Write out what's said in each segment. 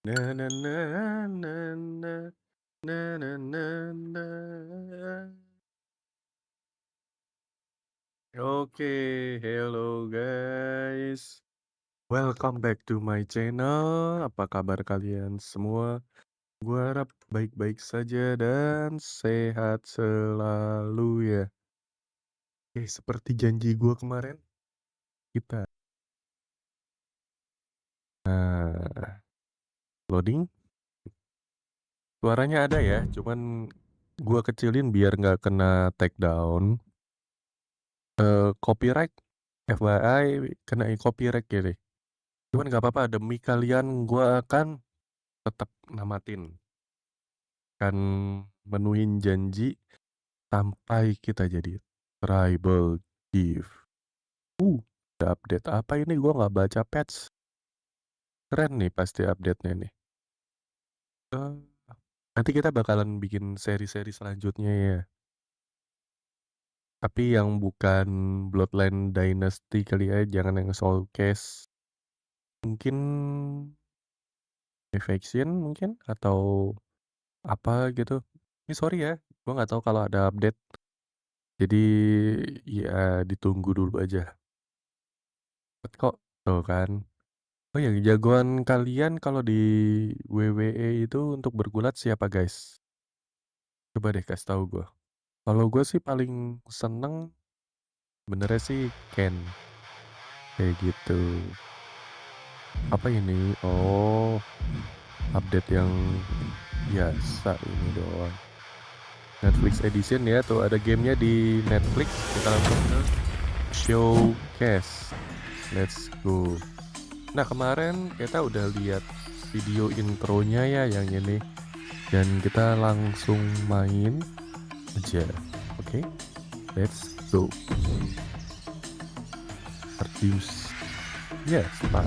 Na na na na na na na na na. Oke, hello guys. Welcome back to my channel. Apa kabar kalian semua? Gua harap baik-baik saja dan sehat selalu ya. Oke, seperti janji gua kemarin, kita loading. Suaranya ada ya, cuman gua kecilin biar nggak kena take down. Copyright, FYI kena copyright ya deh. Cuman nggak apa-apa, demi kalian gua akan tetap namatin, akan menuhin janji sampai kita jadi tribal chief. Ada update apa ini? Gua nggak baca patch. Keren nih pasti update-nya nih. Eh, Nanti kita bakalan bikin seri-seri selanjutnya ya. Tapi yang bukan Bloodline Dynasty kali ya, jangan yang Soulcase. Mungkin Evasion mungkin atau apa gitu. Ini sorry ya, gua nggak tahu kalau ada update. Jadi ya ditunggu dulu aja. Kok tuh kan. Oh ya, jagoan kalian kalau di WWE itu untuk bergulat siapa guys? Coba deh kasih tahu gua. Kalau gua sih paling seneng benernya sih Ken. Kayak gitu. Apa ini? Oh, update yang biasa ini doang. Netflix Edition ya, tuh ada gamenya di Netflix. Kita langsung ke showcase. Let's go. Nah kemarin kita udah lihat video intronya ya yang ini. Dan kita langsung main aja. Oke, let's go. Produce. Yes, Pak.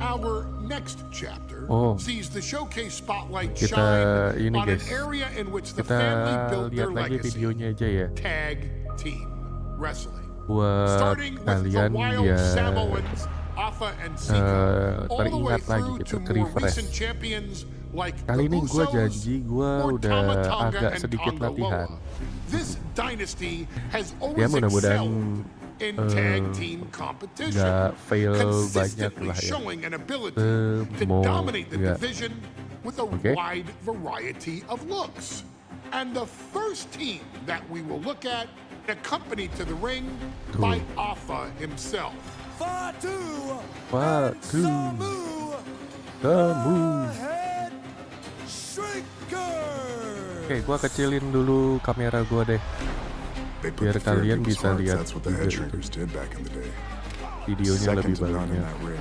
Our next chapter sees the showcase spotlight Kita shine ini on an guys. area in which the Kita family built their lihat lagi legacy. videonya aja ya. Tag team wrestling. Buat Starting with the kalian wild ya Samoans, Alpha and Santika, all the way teringat lagi through gitu, to ke more refresh. recent champions like Kali the ini gue Usos janji gue or udah Tama Tonga agak and sedikit Tonga latihan. Loa. This dynasty has Ya always mudah-mudahan excelled in tag team competition, nggak fail banyak consistently lah ya. showing an ability to dominate the division with a wide variety of looks. And the first team that we will look at, accompanied to the ring by Alpha himself. Fatu, kamu. Head Shrinker. Oke, gue kecilin dulu kamera gue deh, biar kalian bisa lihat juga itu. Videonya lebih banyak. Gue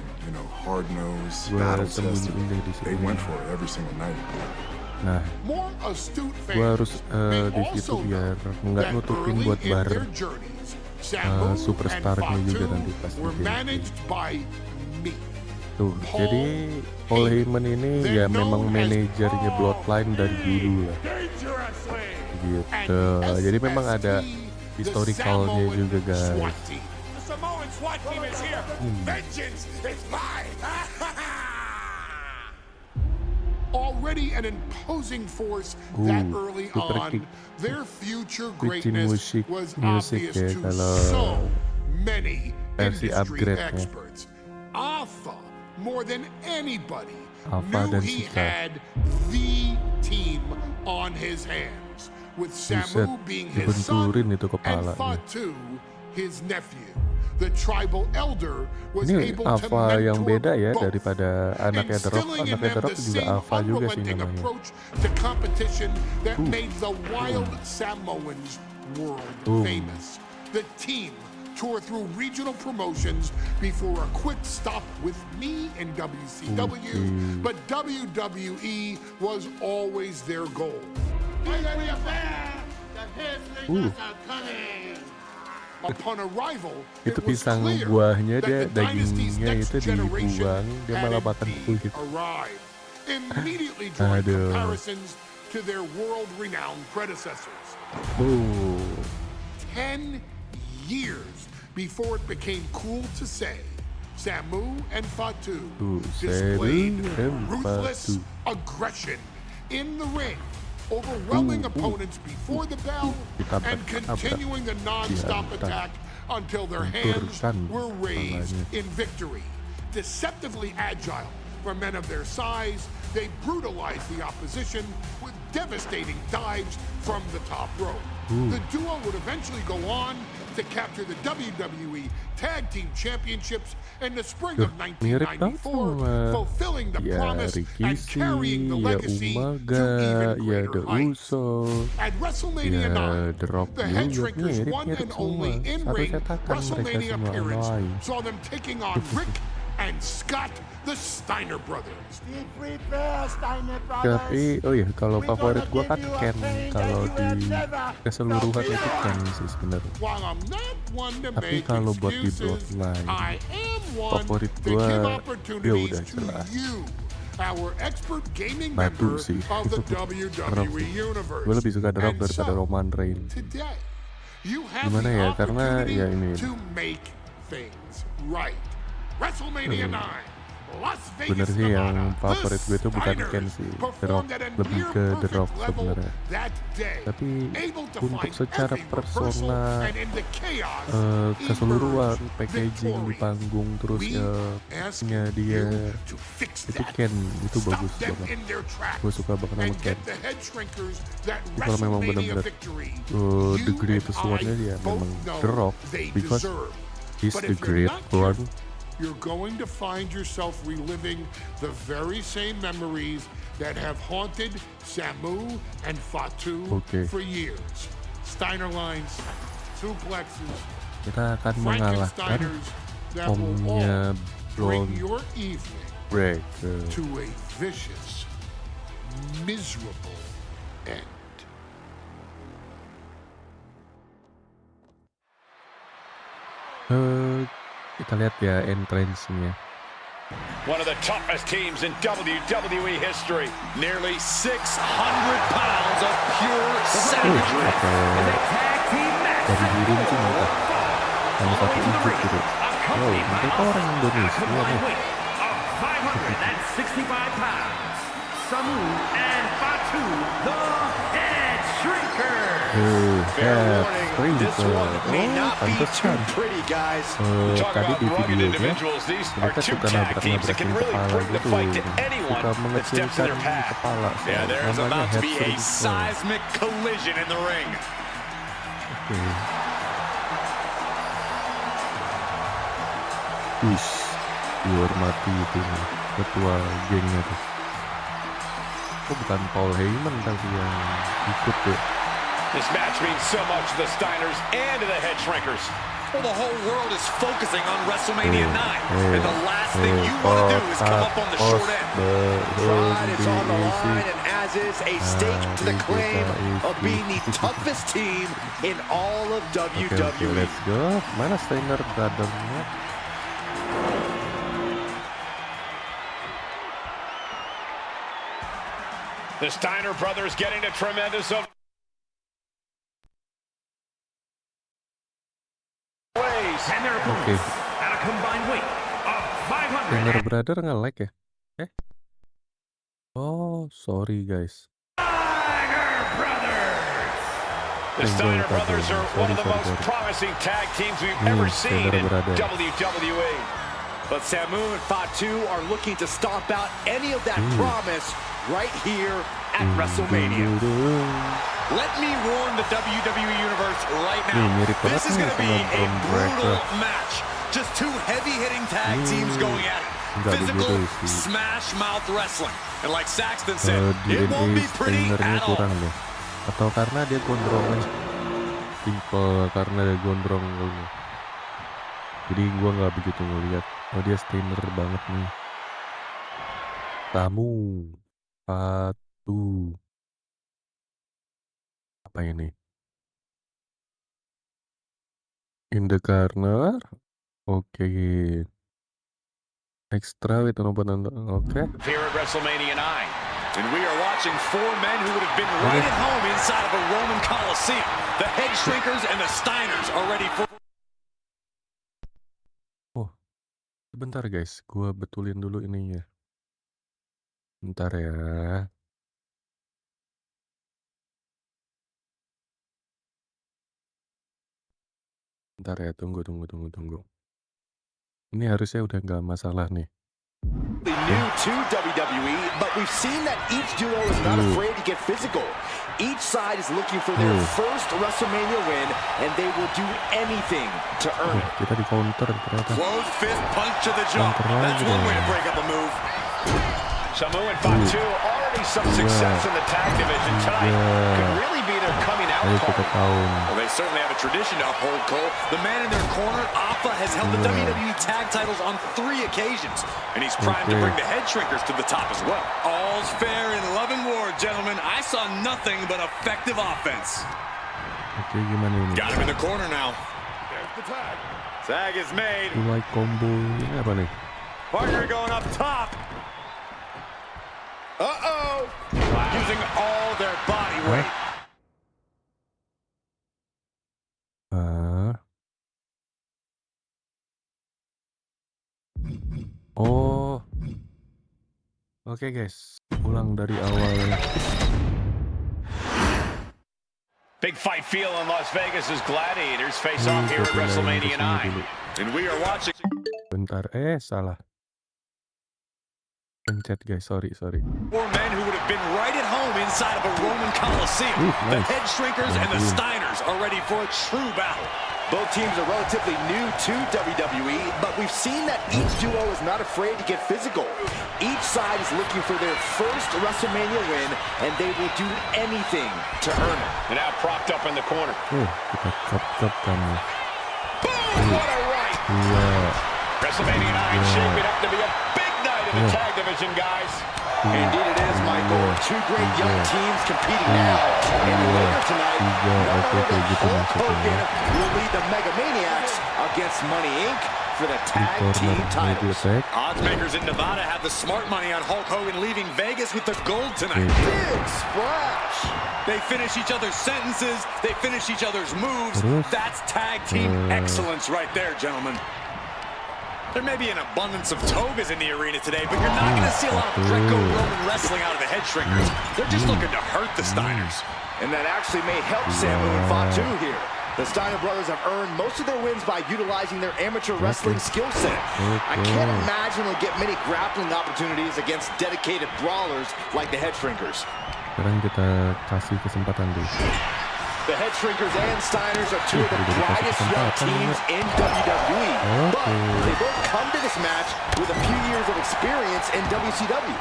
sembunyiin deh di sini. Nah, gue harus di situ biar nggak nutupin buat bar superstarnya juga nanti pas di game. Tuh, jadi Paul Heyman ini ya memang manajernya Bloodline dari dulu lah. Gitu. Jadi memang ada historicalnya juga guys. Already an imposing force that early on, their future greatness was obvious ya, to so many industry upgrade experts. Alpha, more than anybody, Alpha knew dan he Sika. had the team on his hands, with Samu being his son dibenturin itu and kepalanya. Fatu his nephew. The tribal elder was Ini able to Alpha yang mentor beda ya both, daripada anaknya The Rock. instilling in Anaknya The them Rock the juga same Alpha juga sih unrelenting namanya. approach to competition that made the wild Samoans world famous. The team toured through regional promotions before a quick stop with me in WCW, but WWE was always their goal. Upon arrival, it Itu was pisang clear buahnya that the dynasty's dagingnya next itu generation dibuang, dia had malah makan indeed kulit. arrived, immediately drawing Aduh. comparisons to their world-renowned predecessors. 10 years before it became cool to say, Samu and Fatu Samu displayed and ruthless Fatu. aggression in the ring, overwhelming opponents before the bell and continuing the non-stop attack until their hands were raised in victory. Deceptively agile for men of their size, they brutalized the opposition with devastating dives from the top rope. The duo would eventually go on to capture the WWE Tag Team Championships in the spring of 1994, fulfilling the promise and carrying the legacy to even greater heights. At WrestleMania 9, the Head Shrinkers' one and only in-ring WrestleMania appearance saw them taking on Rick and Scott, the Steiner brothers. Tapi, oh ya, kalau favorit gue kan Ken. Kalau di keseluruhan itu Ken sih sebenarnya. Tapi kalau buat di Bloodline, favorit gue dia udah jelas. Batu sih. Gue lebih suka The Rock daripada Roman Reigns. Gimana ya? Karena ya ini. Bener sih, yang favorit gue itu bukan Ken sih, The Rock, lebih ke The Rock sebenarnya. Tapi untuk secara persona, keseluruhan packaging di panggung, terus nya dia itu Ken, itu bagus banget. Gue suka banget sama Ken. Jadi kalau memang benar-benar the greatest one-nya dia memang The Rock, because he's the great one. You're going to find yourself reliving the very same memories that have haunted Samu and Fatu for years. Steiner lines, suplexes, kita akan mengalahkan omnya bring your evening Breaker to a vicious, miserable end. Kita lihat ya entrance-nya. One of the toughest teams in WWE history. Nearly 600 pounds of pure savagery. Dari biru itu mantap. Sama satu ibu gitu. Wow, mereka orang Indonesia nih. 565 pounds. Samu and Fatu, the Head Shrinker. This one may not be too pretty, guys. Tadi di videonya mereka suka nabrak-nabrakin kepala gitu, suka mengecilkan kepala. Namanya head seismic collision in the ring. Dihormati itu ketua gengnya tuh. Oh, bukan Paul Heyman tapi yang ikut tuh. This match means so much to the Steiners and to the Head Shrinkers. Well, the whole world is focusing on WrestleMania 9, and the last thing you want to do is come up on the short end. Pride is on the line, and as is a stake to the claim of being the toughest team in all of WWE. Let's go. Mana Steiner brother-nya? The Steiner brothers getting a tremendous At a combined weight of 500. Steiner brother nge-lag ya? Oh, sorry guys. The Steiner brothers are one of the most promising tag teams we've ever seen in WWE. But Samu and Fatu are looking to stomp out any of that promise right here at WrestleMania. Let me warn the WWE Universe right now. This is going to be a brutal match. Just two heavy-hitting tag teams going at it. Physical, smash-mouth wrestling. And like Saxton said, it won't be pretty at all. Atau karena dia gondrongnya simple, karena dia gondrong. Jadi gua nggak begitu ngeliat. Oh, dia Steiner banget nih. Samu, Fatu. Apa ini? In the corner. Oke. Extra with an open. Oke. Here at WrestleMania 9. And we are watching four men who would have been right at home inside of a Roman Coliseum. The Head Shrinkers and the Steiners are ready for... Sebentar guys, gua betulin dulu ininya. Bentar ya. Bentar ya, tunggu. Ini harusnya udah nggak masalah nih. New to WWE, but we've seen that each duo is not afraid to get physical. Each side is looking for their first WrestleMania win, and they will do anything to earn it. Kita di counter ternyata. Closed fist punch to the jaw. That's one way to break up a move. Samu and Fatu already some success in the tag division tonight. Could really be their coming out party. Well, they certainly have a tradition to uphold, Cole. The man in their corner, Alpha, has held the WWE tag titles on 3 occasions, and he's primed to bring the head shrinkers to the top as well. All's fair in love and war, gentlemen. I saw nothing but effective offense. Oke, gimana ini? Got him in the corner now. There's the tag. Tag is made. Mulai combo ini apa nih? Partner going up top. Uh-oh. Using all their body weight. Oh. Oke guys, ulang dari awal. Big fight feel in Las Vegas as Gladiators face off here at WrestleMania 9. And we are watching. Bentar, salah. Pencet guys, sorry. 4 men who would have been right at home inside of a Roman Coliseum. The head shrinkers and the Steiners are ready for a true battle. Both teams are relatively new to WWE, but we've seen that each duo is not afraid to get physical. Each side is looking for their first WrestleMania win, and they will do anything to earn it. And now propped up in the corner. Kita cop kamu. Boom! What a right! WrestleMania 9 shaping up to be a big night in the tag division, guys. Indeed it is, Michael. 2 great young teams competing now. And later tonight, Hulk Hogan will lead the Mega Maniacs against Money Inc. for the tag team titles. Odds makers in Nevada have the smart money on Hulk Hogan leaving Vegas with the gold tonight. Big splash! They finish each other's sentences. They finish each other's moves. That's tag team excellence right there, gentlemen. There may be an abundance of togas in the arena today, but you're not going to see a lot of Greco-Roman wrestling out of the head shrinkers. They're just looking to hurt the Steiners. And that actually may help Samu and Fatu here. The Steiner brothers have earned most of their wins by utilizing their amateur wrestling skill set. I can't imagine they'll get many grappling opportunities against dedicated brawlers like the head shrinkers. Sekarang kita kasih kesempatan deh. The head shrinkers and Steiners are 2 of the brightest young teams in WWE. But they both come to this match with a few years of experience in WCW.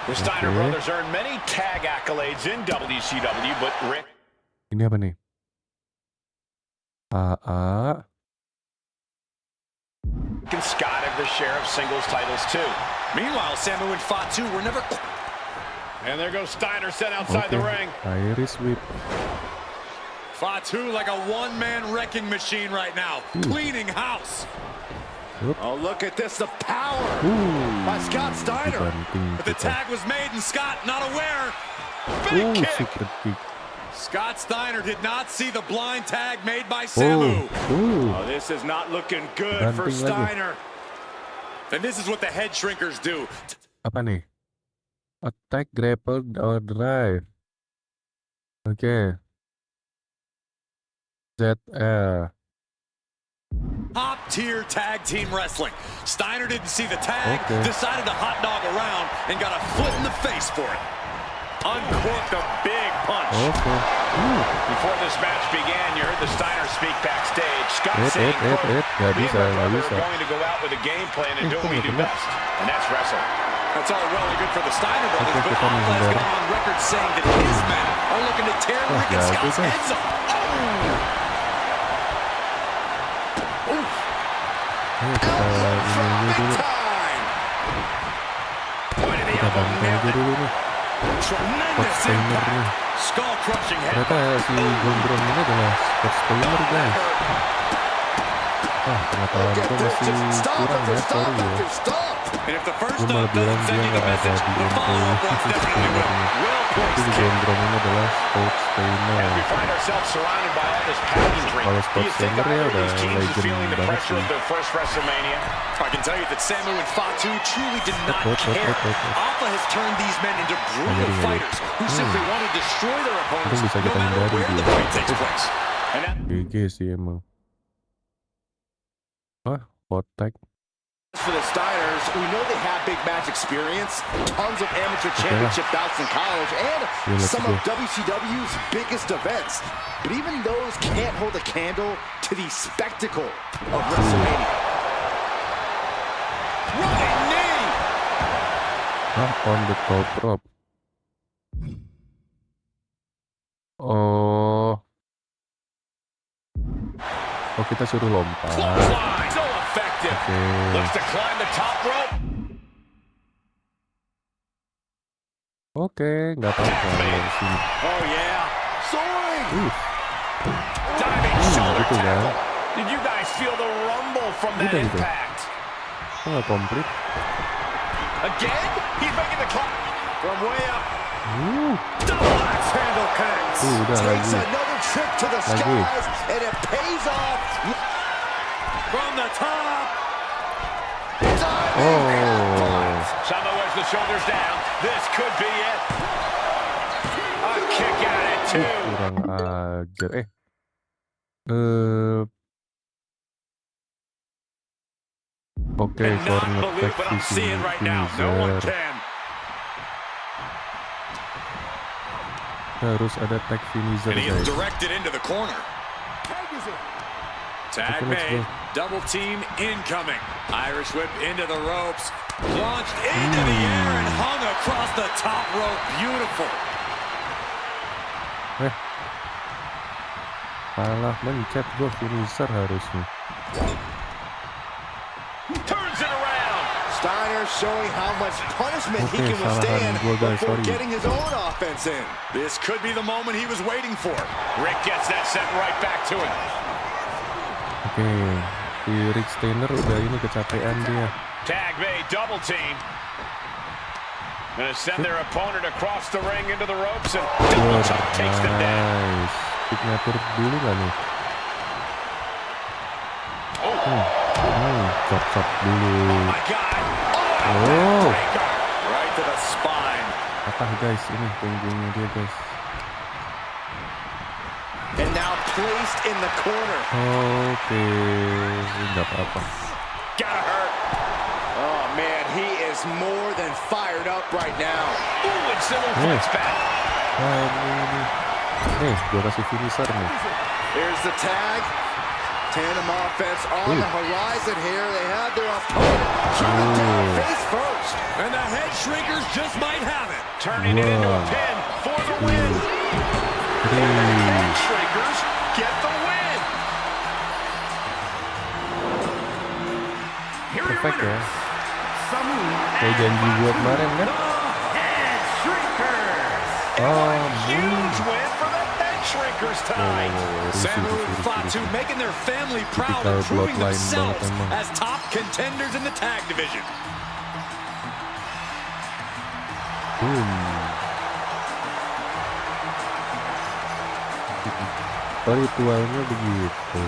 The Steiner brothers earned many tag accolades in WCW, but Rick... Ini apa nih? and Scott have their share of singles titles too. Meanwhile, Samu and Fatu were never... And there goes Steiner set outside the ring. Iris whip. Fatu like a one-man wrecking machine right now, cleaning house. Oh, look at this, the power by Scott Steiner. But the tag was made and Scott not aware. Big kick. Super kick. Scott Steiner did not see the blind tag made by Samu. Oh, this is not looking good for Steiner. And this is what the head shrinkers do. Apa nih? Attack, grapple, or drive. Oke. ZL. Top-tier tag team wrestling. Steiner didn't see the tag, decided to hot dog around, and got a foot in the face for it. Uncorked a big punch. Before this match began, you heard the Steiner speak backstage. Scott saying, me and my brother are going to go out with a game plan and do what we do best, and that's wrestle. That's all well and good for the Steiner brothers, but Alpha has gone on record saying that his men are looking to tear Rick and Scott's heads off. Tremendous impact. Skull-crushing head. Ternyata si Gondrong ini adalah sport spoiler guys. Pengetahuanku masih kurang ya, sorry ya. Gue malah bilang dia nggak ada di info Steiner-nya. Tapi di gondrongnya adalah Scott Steiner. Kalau Scott Steiner ya udah legend banget sih. I can tell you that Samu and Fatu truly did not care. Alpha has turned these men into brutal fighters who simply want to destroy their opponents no matter where the fight takes place. GG sih emang. Potek. For the Steiners, we know they have big match experience, tons of amateur championship bouts in college, and some of WCW's biggest events. But even those can't hold a candle to the spectacle of WrestleMania. Running knee! On the top rope. Oh, kita suruh lompat. Oke, nggak apa-apa di sini. Oh yeah, soaring. Shoulder gitu kan. tackle. Did you guys feel the rumble from that Udah gitu. impact? Nggak komplit. Again, he's making the call from way up. Double axe handle connects. Udah Takes lagi. another trip to the skies, and it pays off. From the top. Sama wears the shoulders down. This could be it. A kick out at two. Kurang ajar. Oke, corner back finisher. Harus ada tag finisher, And he is guys. directed into the corner. Tag Okay, let's made. go. Double team incoming. Irish whip into the ropes. Launched into the air and hung across the top rope. Beautiful. Malah mencet gue finisher harusnya. Turns it around. Steiner showing how much punishment he Okay, can withstand salahan gua, guys, before sorry. getting his own offense in. This could be the moment he was waiting for. Rick gets that sent right back to him. Oke, si Rick Steiner udah ini kecapean dia. Tag made, double team. Gonna send their opponent across the ring into the ropes and double chop takes them down. Nice. Signature dulu nggak nih? Chop dulu. My God. Oh, Right to the spine. patah guys, ini punggungnya dia guys. And now placed in the corner. Oke, nggak apa-apa. Gotta hurt. Oh man, he is more than fired up right now. Ooh, and Cena fights back. Ini. Gue kasih finisher nih. Here's the tag. Tandem offense on the horizon here. They have their opponent shooting down face first. And the head shrinkers just might have it. Turning it into a pin for the win. Head shrinkers get the win. Here are your Perfect ya. winners. Kayak janji gue kemarin kan. Head shrinkers. Huge win for the head shrinkers tonight. Samu and Fatu making their family proud and proving themselves as top contenders in the tag division. Ritualnya begitu.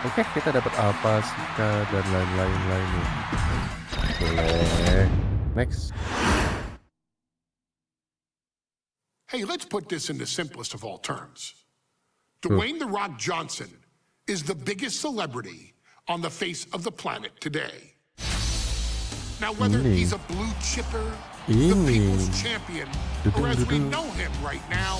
Oke, kita dapat apa sih dan lain-lain lainnya. Boleh. Next. Hey, let's put this in the simplest of all terms. Dwayne "The Rock" Johnson is the biggest celebrity on the face of the planet today. Now, whether he's a blue chipper, the people's champion, or as we know him right now,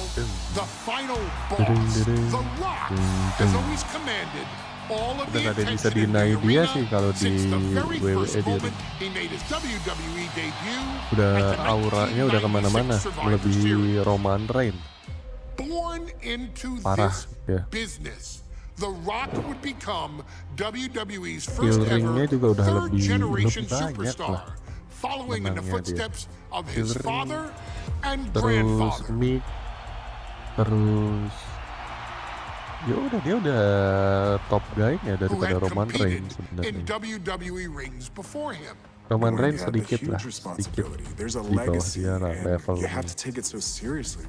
the final boss, The Rock has always commanded all of the attention in the arena since the very first moment he made his WWE debut. Udah auranya udah kemana-mana, melebihi Roman Reigns. Born into Parah, this ya. business, The Rock would become WWE's Skill first ever ringnya juga udah third generation lebih banyak superstar, lah following in the menangnya dia. footsteps of his Skill ring, father and terus grandfather. mic, terus Ya udah, dia udah top guy-nya who daripada had Roman competed Reigns in sebenarnya. WWE rings before him. Roman You already Reigns have a sedikit lah, huge sedikit responsibility. There's a di bawah legacy, dia lah and you levelnya. have to take it so seriously.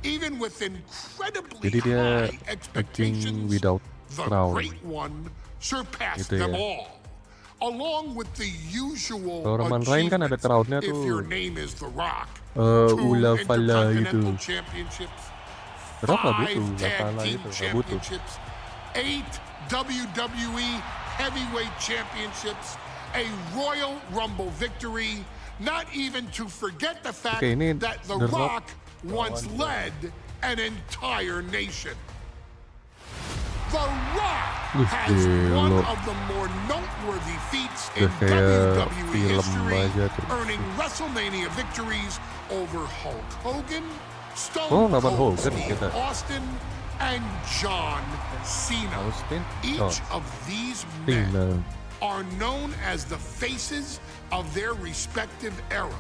Even with incredibly Jadi dia high king expectations, without the crown. Great One surpassed Gitu them ya. all. Along with the usual Kalau Roman Reigns kan ada achievements, crownnya if your tuh, name is The Rock, 2 Ula Fala Intercontinental gitu. Championships, Rock nggak 5 butuh, Ula Tag Fala Team gitu, nggak butuh. Championships, 8 WWE Heavyweight Championships, a Royal Rumble victory, not even to forget the fact Oke, ini that The The Rock Rock once led an entire nation. The Rock has one gila. of the more noteworthy feats Udah in kayak WWE film history, aja tuh. earning WrestleMania victories over Hulk Hogan, Oh, Stone lawan Cold Hogan Steve kita. Austin, and John Cena. Austin, Each of these men Cena. are known as the faces of their respective era.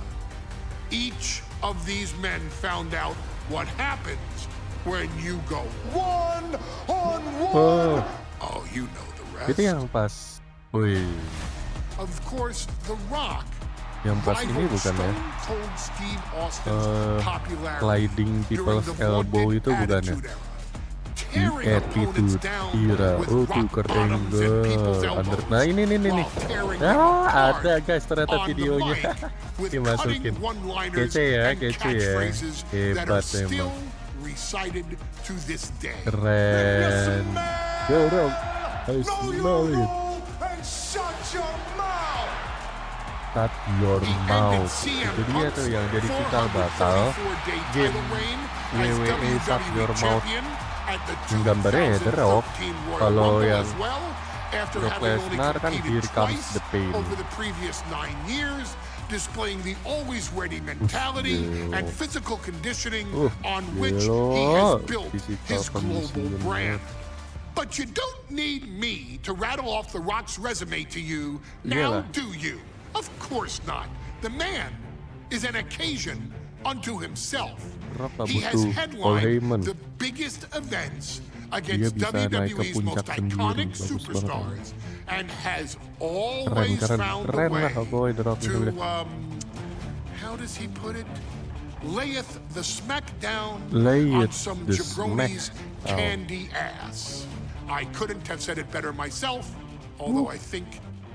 Each of these men found out what happens when you go one-on-one. Oh, you know the rest. Itu yang pas, wih, Of course, The Rock yang pas ini rivaled bukan ya? Stone Cold Steve Austin's popularity Sliding during people's the elbow Wanted itu bukan ya? Attitude Era. Di Tearing opponents attitude down era, with oh rock tuker bottoms and people's angle, elbows nah ini nih, while tearing them ah apart ada guys ternyata on the videonya, mic with dimasukin, cutting one-liners kece ya, and kece ya, catchphrases that are hebat still memang, recited to this day. keren, dorong, harus balik, shut your mouth, itu dia tuh yang jadi cikal bakal game WWE Shut Your Mouth. Gambarnya ya The Rock. Kalau yang Brock Lesnar kan Here Comes the Pain. Over the previous 9 years, displaying the always ready mentality and physical conditioning on which he has built his global brand. But you don't need me to rattle off The Rock's resume to you, now do you? Of course not. The man is an occasion unto himself. He has headlined the biggest events against WWE's most iconic superstars and has always found a way to, how does he put it? Layeth the smackdown on some jabroni's candy ass. I couldn't have said it better myself, although I think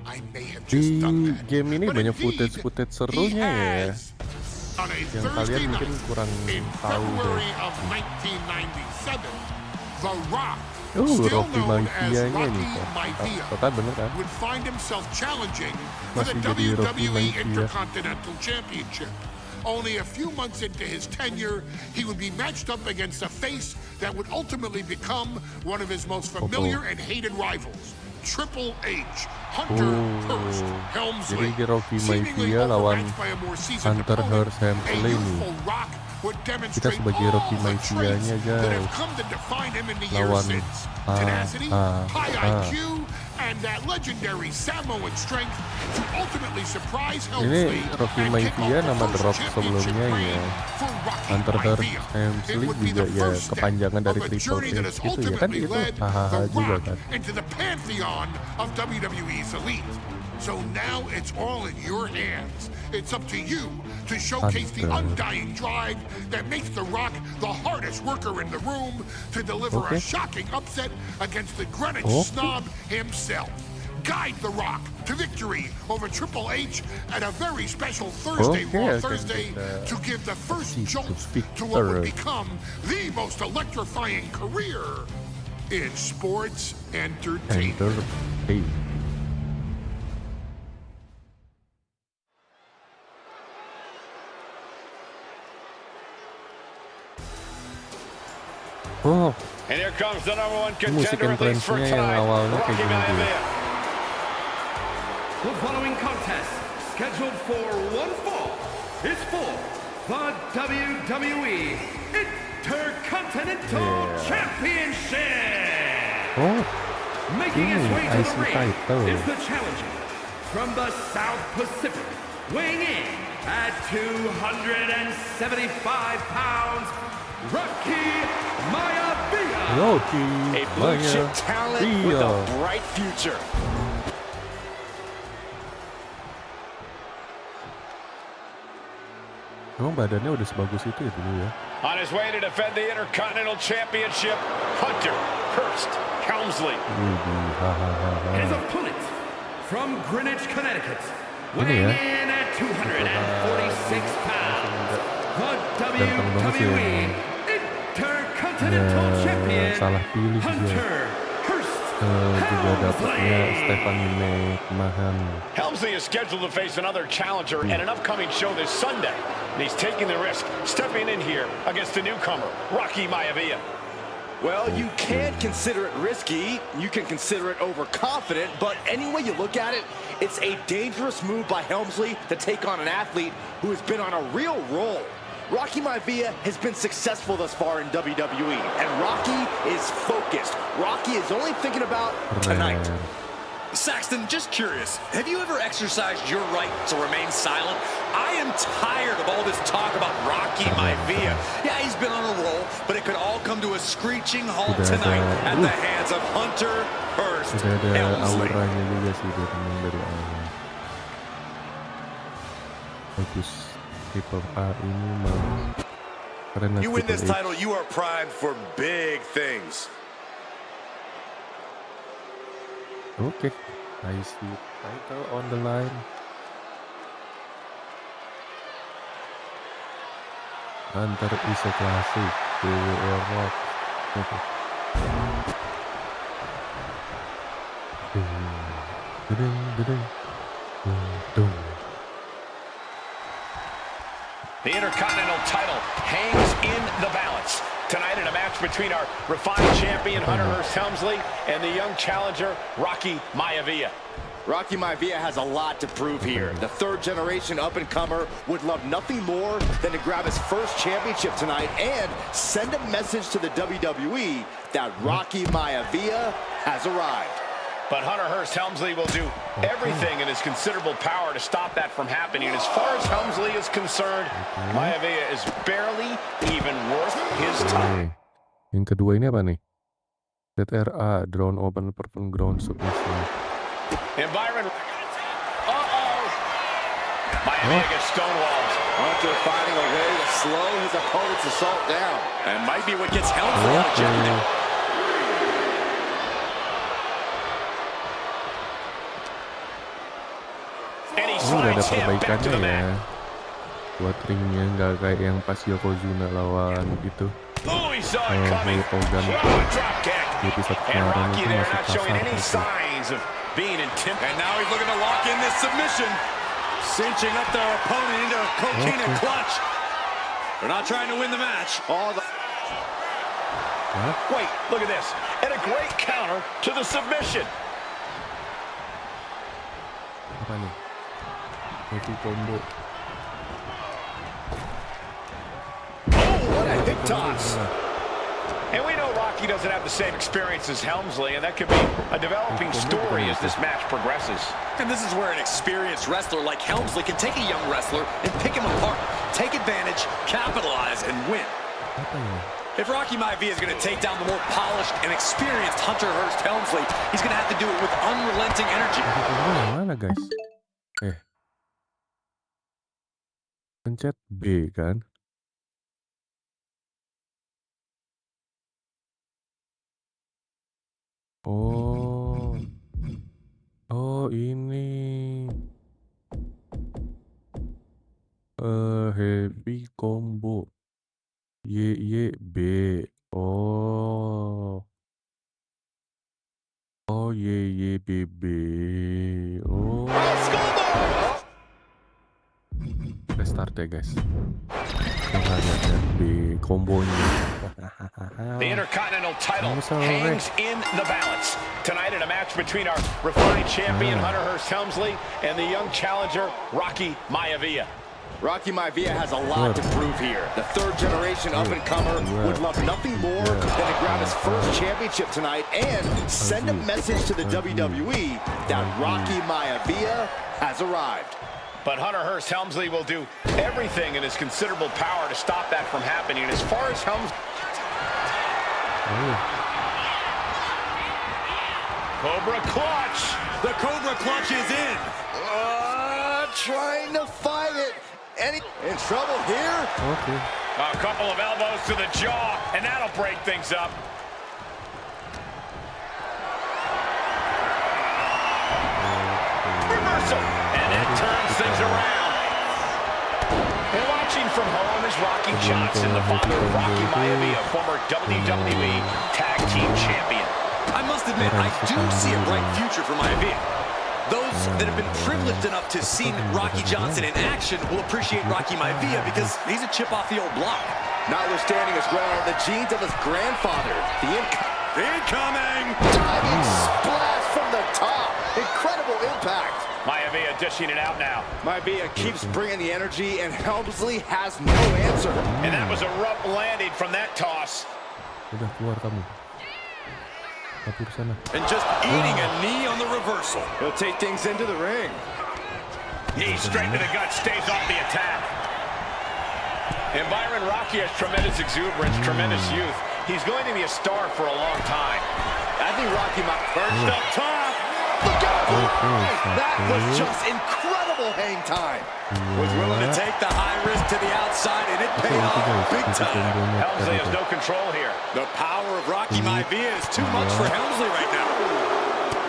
I may have just done that. Game ini But banyak indeed, footage he serunya ya. has. On a Yang Thursday kalian mungkin night kurang in tahu deh. February of 1997, The Rock, still Rocky known as Maivia-nya Rocky nih kok. Maivia, Kan bener kan? would find himself challenging for the Masih jadi Rocky WWE Maivia. Intercontinental Championship. Only a few months into his tenure, he would be matched up against a face that would ultimately become one of his most familiar and hated rivals, Triple H, Hunter Hearst Helmsley. Jadi di Rocky Seemingly Maivia lawan overmatched by a more seasoned Hunter opponent, Hearst Helmsley a nih. youthful Rock would Kita demonstrate sebagai Rocky all the traits Maivia-nya that have guys. come to define him in the years Lawan since. Tenacity, high IQ, and that legendary Samoan strength to ultimately surprise Helmsley Ini Rocky and kick Maivia off the nama The first Rock championship sebelumnya reign ya. for Rocky Hunter Hearst Maivia. It Helmsley would be juga the ya first step kepanjangan dari of a Triple journey that H has gitu ya kan, ultimately itu led hahaha The juga Rock kan. into the pantheon of WWE's elite. So now it's all in your hands. It's up to you to showcase the undying drive that makes The Rock the hardest worker in the room to deliver a shocking upset against the Greenwich snob himself. Guide The Rock to victory over Triple H at a very special Thursday Raw Thursday to give the first jolt to what would become the most electrifying career in sports entertainment. Oh, And here comes the number one musik contender, at least for entrance-nya yang time, awalnya kayak Rocky gini tuh. Maivia. The following contest, scheduled for one fall, is for the WWE Intercontinental Championship. Oh, Making his way to IC the ring title. is the challenger from the South Pacific, weighing in at 275 pounds, Rocky Maivia. A blue chip talent with a bright future. Emang badannya udah sebagus itu ya dulu ya? On his way to defend the Intercontinental Championship, Hunter Hearst Helmsley. His opponent from Greenwich, Connecticut, weighing in at 246 pounds, the WWE Intercontinental Champion, Hunter Hearst juga dapatnya Stephanie McMahon. Helmsley is scheduled to face another challenger at an upcoming show this Sunday. And he's taking the risk, stepping in here against a newcomer, Rocky Maivia. Well, you can consider it risky, you can consider it overconfident, but any way you look at it, it's a dangerous move by Helmsley to take on an athlete who has been on a real roll. Rocky Maivia has been successful thus far in WWE, and Rocky is focused. Rocky is only thinking about tonight. Saxton, just curious, have you ever exercised your right to remain silent? I am tired of all this talk about Rocky Maivia. Yeah, he's been on a roll, but it could all come to a screeching halt tonight at the hands of Hunter Hearst Helmsley. Juga sih dia temen dari awal. Bagus. Triple A ini mah keren. You win this title, you are primed for big things. Okay, I see title on the line. Hunter is a classic. Rock. The Intercontinental title hangs in the balance. Tonight in a match between our refined champion, Hunter Hearst Helmsley, and the young challenger, Rocky Maivia. Rocky Maivia has a lot to prove here. The third-generation up-and-comer would love nothing more than to grab his first championship tonight and send a message to the WWE that Rocky Maivia has arrived. But Hunter Hearst Helmsley will do everything in his considerable power to stop that from happening. As far as Helmsley is concerned, Maivia is barely even worth his time. Yang kedua ini apa nih? ZRA, Drone Open Perform Ground Submission. Environment. Maivia gets stonewalled. Hunter finding a way to slow his opponent's assault down. And might be what gets Helmsley out of jeopardy. Udah ada perbaikannya ya. Buat ringnya nggak kayak yang pas Yokozuna lawan gitu. Hulk Hogan di episode kemarin itu masih kasar gitu. And now he's looking to lock in this submission, cinching up their opponent into a coquina clutch. They're not trying to win the match. Wait, look at this. And a great counter to the submission. Apa nih? Heavy combo. Oh, what a hip toss. And we know Rocky doesn't have the same experience as Helmsley, and that could be a developing story as this match progresses. And this is where an experienced wrestler like Helmsley can take a young wrestler and pick him apart, take advantage, capitalize, and win. If Rocky Maivia is going to take down the more polished and experienced Hunter Hearst Helmsley, he's going to have to do it with unrelenting energy. Mana guys? Pencet B kan? Oh ini heavy combo YYB. Oh YYBB. Restart ya guys. Kita lihat di kombonya. The Intercontinental title hangs in the balance. Tonight in a match between our refined champion, Hunter Hearst Helmsley, and the young challenger, Rocky Maivia. Rocky Maivia has a lot to prove here. The third-generation up-and-comer would love nothing more than to grab his first championship tonight and send a message to the WWE that Rocky Maivia has arrived. But Hunter Hearst Helmsley will do everything in his considerable power to stop that from happening. And as far as Cobra clutch. The Cobra clutch is in. Trying to fight it. In trouble here? Okay. A couple of elbows to the jaw, and that'll break things up. Reversal, and that turns things around. And watching from home is Rocky Johnson, the father of Rocky Maivia, former WWE Tag Team Champion. I must admit, I do see a bright future for Maivia. Those that have been privileged enough to see Rocky Johnson in action will appreciate Rocky Maivia because he's a chip off the old block. Notwithstanding as well the genes of his grandfather. The incoming! Diving splash from the top. Incredible impact. Maivia dishing it out now. Maivia keeps bringing the energy, and Helmsley has no answer. And that was a rough landing from that toss. Udah keluar kamu. Kabur sana. And just eating a knee on the reversal. He'll take things into the ring. Knee straight to the gut, stays off the attack. And Byron, Rocky has tremendous exuberance, tremendous youth. He's going to be a star for a long time. I think Rocky might perched up top. Look out! That was just incredible hang time. Was willing to take the high risk to the outside, and it paid off big time. Helmsley has no control here. The power of Rocky Maivia is too much for Helmsley right now.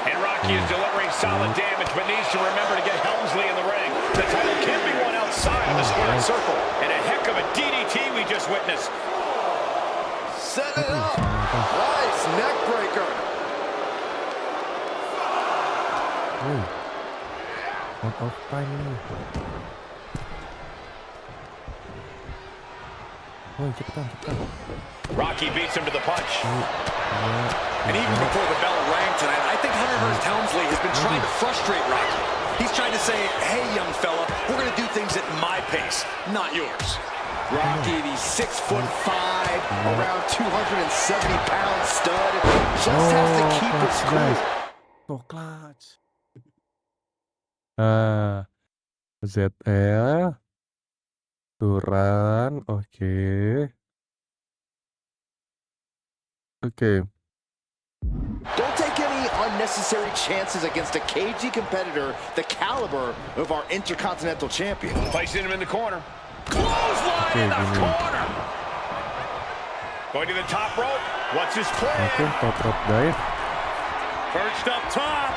And Rocky is delivering solid damage, but needs to remember to get Helmsley in the ring. The title can't be won outside of the squared circle. And a heck of a DDT we just witnessed. Set it up. Nice neck breaker. Out of time ini. Woi, cepetan. Rocky beats him to the punch. And even before the bell rang tonight, I think Hunter Hearst Helmsley has been trying to frustrate Rocky. He's trying to say, hey, young fella, we're going to do things at my pace, not yours. Rocky, the 6'5", around 270-pound stud, just has to keep it cool. So clutch. ZL turun, oke. Don't take any unnecessary chances against a cagey competitor the caliber of our Intercontinental Champion. Placing him in the corner. Clothesline in the corner. Going to the top rope. What's his plan? Oke, top rope guys. Perched up top.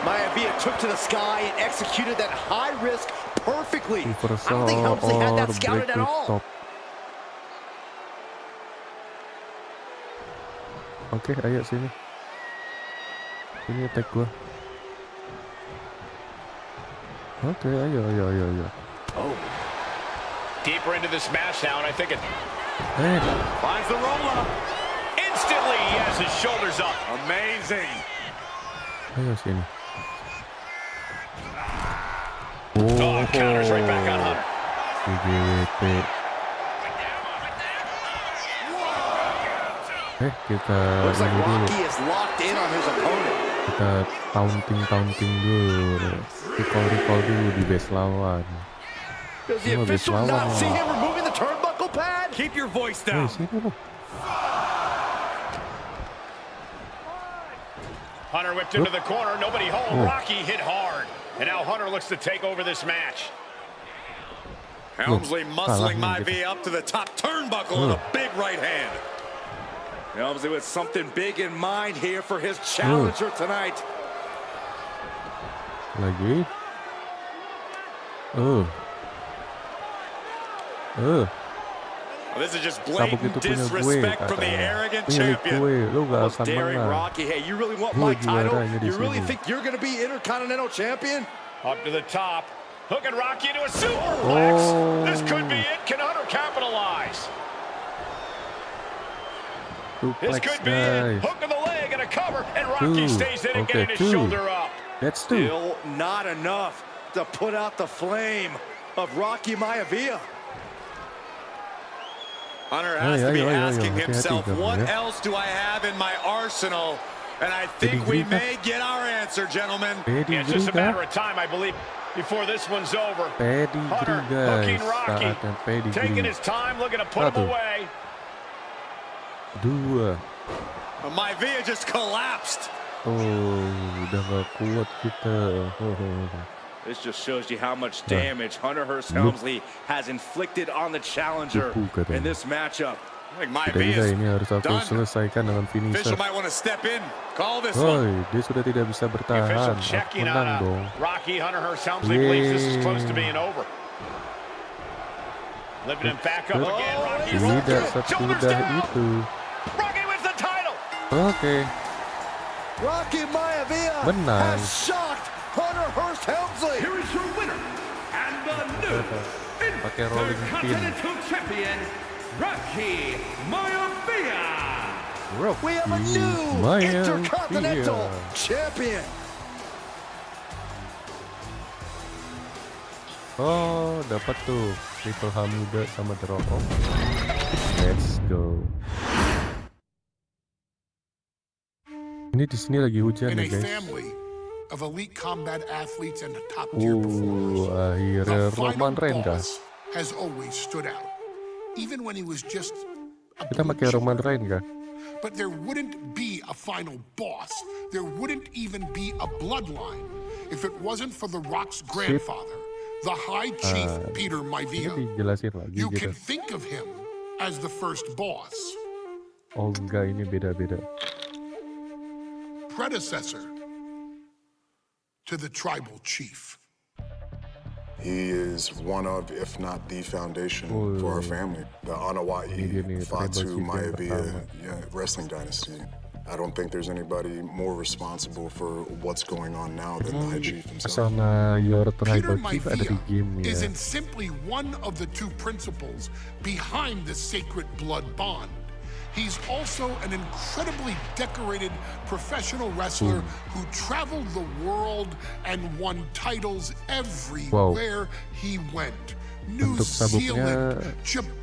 Maivia took to the sky and executed that high risk perfectly. I Reversal don't think Helmsley had that or scouted at break all. top. Oke, ayo sini. Ini attack gua. Oke, ayo. Oh. Deeper into this match now, and I think it Finds the roll-up. instantly he has his shoulders up. Amazing. Ayo sini. Oh, counters right back on Hunter. GGWP. Kita Looks like ini dulu. Rocky is locked in on his opponent. Kita taunting dulu. Recall dulu di base lawan. Does the official not see him removing the turnbuckle pad? Keep your voice down. Sini lu. Hunter whipped into the corner. Nobody home. Rocky hit hard. And now Hunter looks to take over this match. Helmsley muscling Maivia up to the top turnbuckle with a big right hand. Helmsley with something big in mind here for his challenger tonight. Lagi. This is just blatant disrespect from the arrogant champion. Almost daring Rocky. Hey, you really want my title? You really think you're going to be Intercontinental Champion? Up to the top. Hooking Rocky into a superplex. This could be it. Can Hunter capitalize? This could be it. Hook of the leg and a cover. And Rocky stays in and getting his shoulder up. That's two. Still not enough to put out the flame of Rocky Maivia. Hunter has to be asking himself, what else do I have in my arsenal And I think we may get our answer, gentlemen. It's just a matter of time, I believe, before this one's over. Hunter looking rocky, taking his time, looking to put him away. 2. My Via just collapsed. Udah gak kuat kita. This just shows you how much damage Hunter Hearst Helmsley has inflicted on the challenger in this matchup. Tidak bisa, ini harus aku selesaikan dengan finisher. Dia sudah tidak bisa bertahan. Aku menang dong. Rocky, Hunter Hearst Helmsley believes this is close to being over. Lifting him back up again. Rocky tidak semudah itu. Rocky wins the title. Oke. Rocky Maivia Menang. has shocked Hunter Hearst Helmsley. Here is your winner and the new Pakai rolling pin. Intercontinental Champion, Rocky Maivia. We have a new Intercontinental Champion. Oh, dapat tuh triple Hamida sama drop off. Let's go. Ini di sini lagi hujan ya, guys. Of elite combat athletes and top tier Akhirnya Roman Reigns has always stood out. Even when he was just kita pakai Roman Reigns kan? But there wouldn't be a final boss. There wouldn't even be a bloodline if it wasn't for The Rock's grandfather, the High Chief Peter Maivia. You can think of him as the first boss. Oh enggak, ini beda-beda. Predecessor to the tribal chief. He is one of, if not the foundation for our family. The Anawai Fatu Maivia wrestling dynasty. I don't think there's anybody more responsible for what's going on now than the High Chief himself. Peter Maivia isn't simply one of the two principles behind the sacred blood bond. He's also an incredibly decorated professional wrestler who traveled the world and won titles everywhere he went. New Zealand, Japan,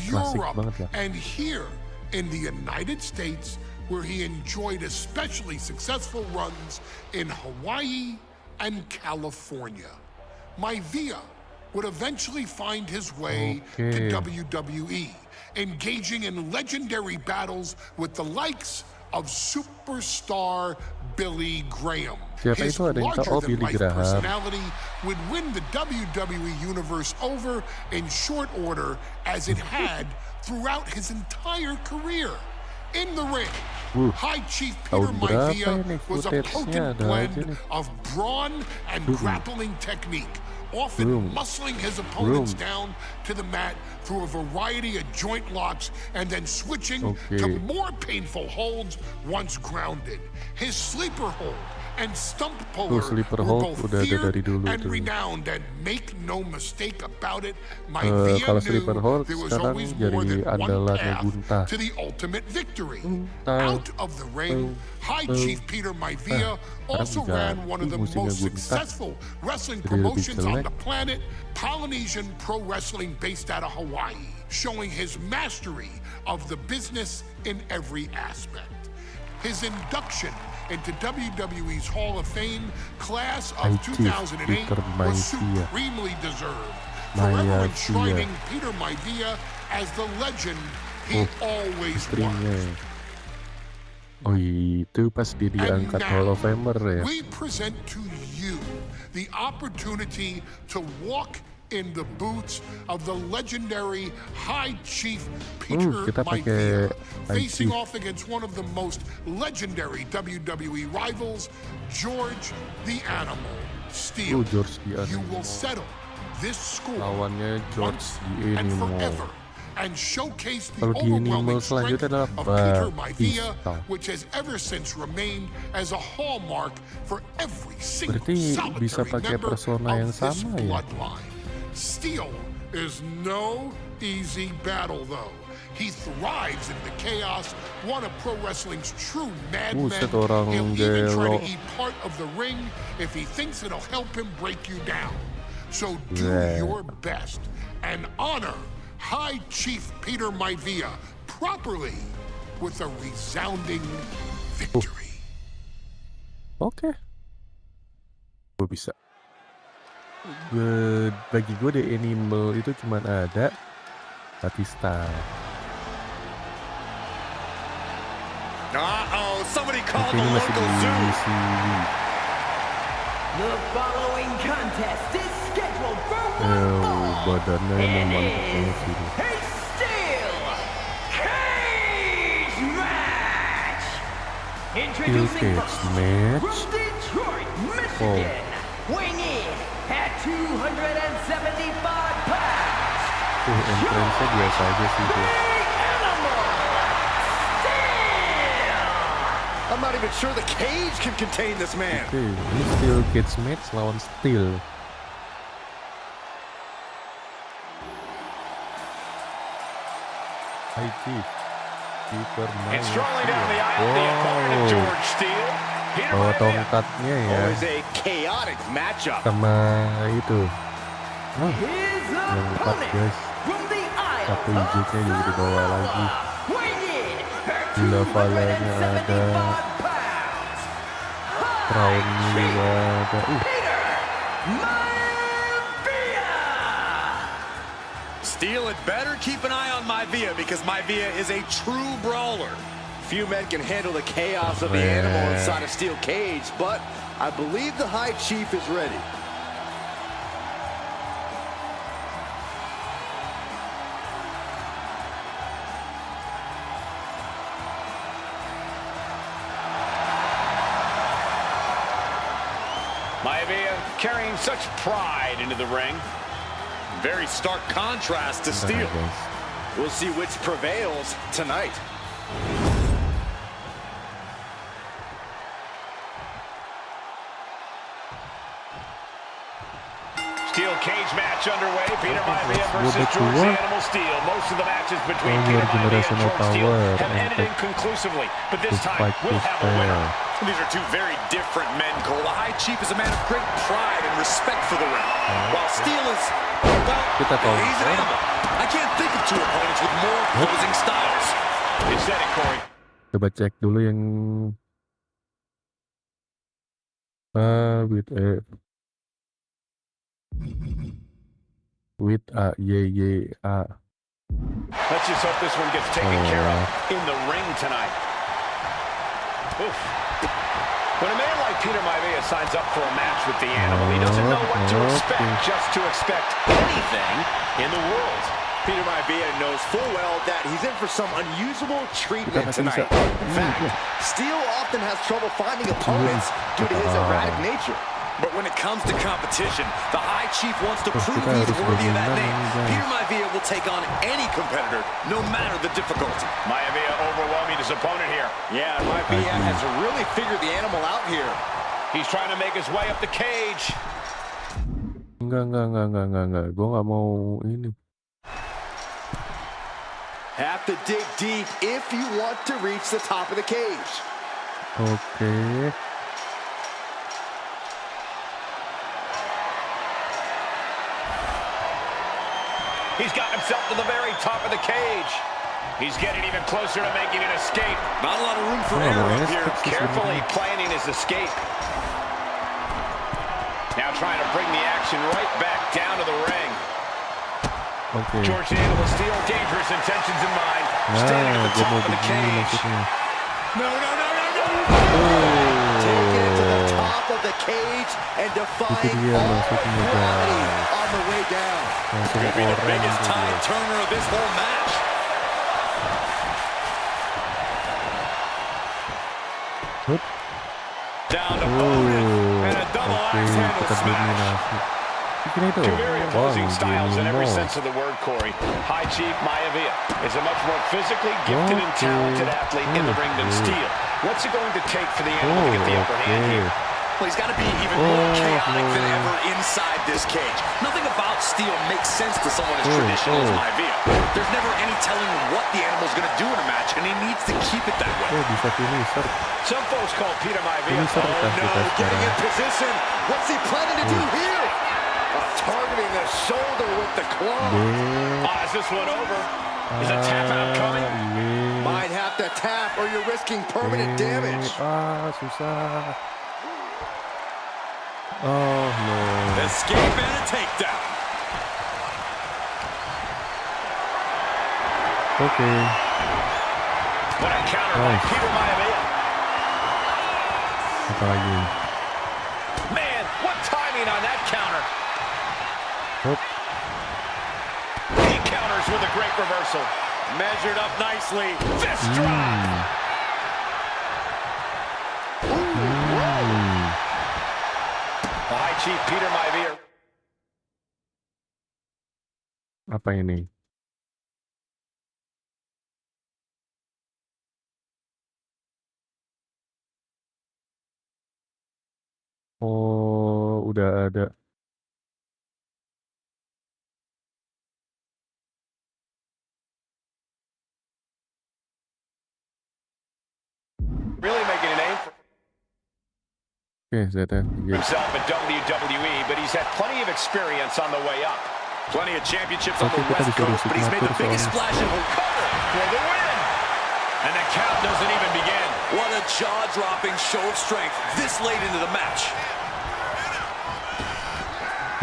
Europe, and here in the United States, where he enjoyed especially successful runs in Hawaii and California. Maivia would eventually find his way to WWE, engaging in legendary battles with the likes of superstar Billy Graham. His larger-than-life personality would win the WWE Universe over in short order, as it had throughout his entire career. In the ring, High Chief Peter Maivia was a potent blend of brawn and grappling technique, often muscling his opponents down to the mat through a variety of joint locks and then switching to more painful holds once grounded. His sleeper hold and stump puller were both feared and renowned, and make no mistake about it, Maivia knew there was always more than one path to the ultimate victory. Out of the ring, High Chief Peter Maivia also ran one of the most successful wrestling promotions on the planet, Polynesian Pro Wrestling, based out of Hawaii, showing his mastery of the business in every aspect. His induction into WWE's Hall of Fame class of 2008 was supremely deserved, forever enshrining Peter Maivia as the legend he always was. Oh itu pas dia diangkat Hall of Famer ya. We present to you the opportunity to walk in the boots of the legendary High Chief Peter Maivia, facing off against one of the most legendary WWE rivals, George the Animal Steele. You will settle this score once and forever and showcase the overwhelming strength of Peter Maivia, which has ever since remained as a hallmark for every single solitary member of this bloodline. Steele is no easy battle, though. He thrives in the chaos, one of pro wrestling's true madmen. He'll even try to eat part of the ring if he thinks it'll help him break you down. So do your best and honor High Chief Peter Maivia properly with a resounding victory. Oke. Gue bisa. Bagi gue The Animal itu cuman ada Batista. Uh-oh, somebody called Ini the masih local di zoo. misi. The following contest is scheduled for one fall. Badannya emang And mantap banget sih. a steel cage match. Introducing cage first, match. from Detroit, Michigan, weighing in at 275 pounds. Entrance-nya biasa aja sih The dia. Animal Steel. I'm not even sure the cage can contain this man. Oke, ini Steel Cage match lawan Steel. High Chief. Keeper And strolling down the aisle, the opponent of George Steele. Peter Oh, Maivia. tongkatnya ya. Always a chaotic matchup. Sama itu. Oh, His yang 4 opponent guys. from the Isle Satu of hijaunya juga dibawa lagi. weighing in at Gila valanya ada. 275 pounds. Crown-nya juga ada. Peter Maivia. Steele had better keep an eye on Maivia because Maivia is a true brawler. Few men can handle the chaos of the animal inside a steel cage, but I believe the High Chief is ready. Maivia carrying such pride into the ring. Very stark contrast to Nah, Steele. guys. We'll see which prevails tonight. Steel cage match underway. Peter Maivia let's go versus back to George work. Animal Steel. Most of the matches between Oh, Peter your Maivia and generational George Steele power have and ended inconclusively. But this to time, fight we'll is have a winner. fair. These are two very different men, Cole. The High Chief is a man of great pride and respect for the ring, while Steele is, well, Kita tahu. he's an animal. I can't think of two opponents with more opposing styles. You said it, Corey. Coba cek dulu yang with A. Let's just hope this one gets taken care of in the ring tonight. Oof. When a man like Peter Maivia signs up for a match with the animal, he doesn't know what to expect, just to expect anything in the world. Peter Maivia knows full well that he's in for some unusual treatment tonight. In fact, Steele often has trouble finding opponents due to his erratic nature. But when it comes to competition, the High Chief wants to prove he's worthy of that name. Peter Maivia will take on any competitor, no matter the difficulty. Maivia overwhelming his opponent here. Yeah, Maivia has really figured the animal out here. He's trying to make his way up the cage. Enggak. Gue nggak mau ini. Have to dig deep if you want to reach the top of the cage. Oke. He's got himself to the very top of the cage. He's getting even closer to making an escape. Not a lot of room for Oh, error nice. here. Carefully planning his escape. Now trying to bring the action right back down to the ring. Oke. George Animal Steel, dangerous intentions in mind. Standing Nah, at the gue top mau of the begini cage. maksudnya. No. Take it to the top of the cage and defying dia all maksudnya, gravity guys. on the way down. Langsung Could be the orang biggest itu tide dia. turner of this whole match. Hup. Down to bonus. And a double Oke, axe handle kita smash. dominasi. Bikin itu. Two very opposing styles in every Animal. sense of the word, Corey. High Chief Maivia is a much more physically gifted and talented athlete in the ring than Steele. What's it going to take for the animal to get the upper hand here? Well, he's got to be even more chaotic than ever inside this cage. Nothing about Steele makes sense to someone as traditional as Maivia. There's never any telling what the animal's going to do in a match, and he needs to keep it that way. Bisa finisher. Some folks call Peter Maivia. Finisher kan kita Getting sekarang. in position. What's he planning to do here? Targeting the shoulder with the club. Dek. Is this one over? Is a tap out coming? Might have to tap or you're risking permanent damage. Susah. Oh no. Escape and a takedown. Okay. What a counter by Peter Maivia. Apa lagi? Man, what timing on that counter. Hop. He counters with a great reversal. Measured up nicely. Fist drop. The High Chief Peter Maivia. Apa ini? Oh, udah ada. Really making a name for Oke, ZT. himself at WWE, but he's had plenty of experience on the way up. Plenty of championships on Oke, the kita West disuruh Coast, but he's made the signature biggest soalnya. splash in Cover for the win. And the count doesn't even begin. What a jaw-dropping show of strength this late into the match.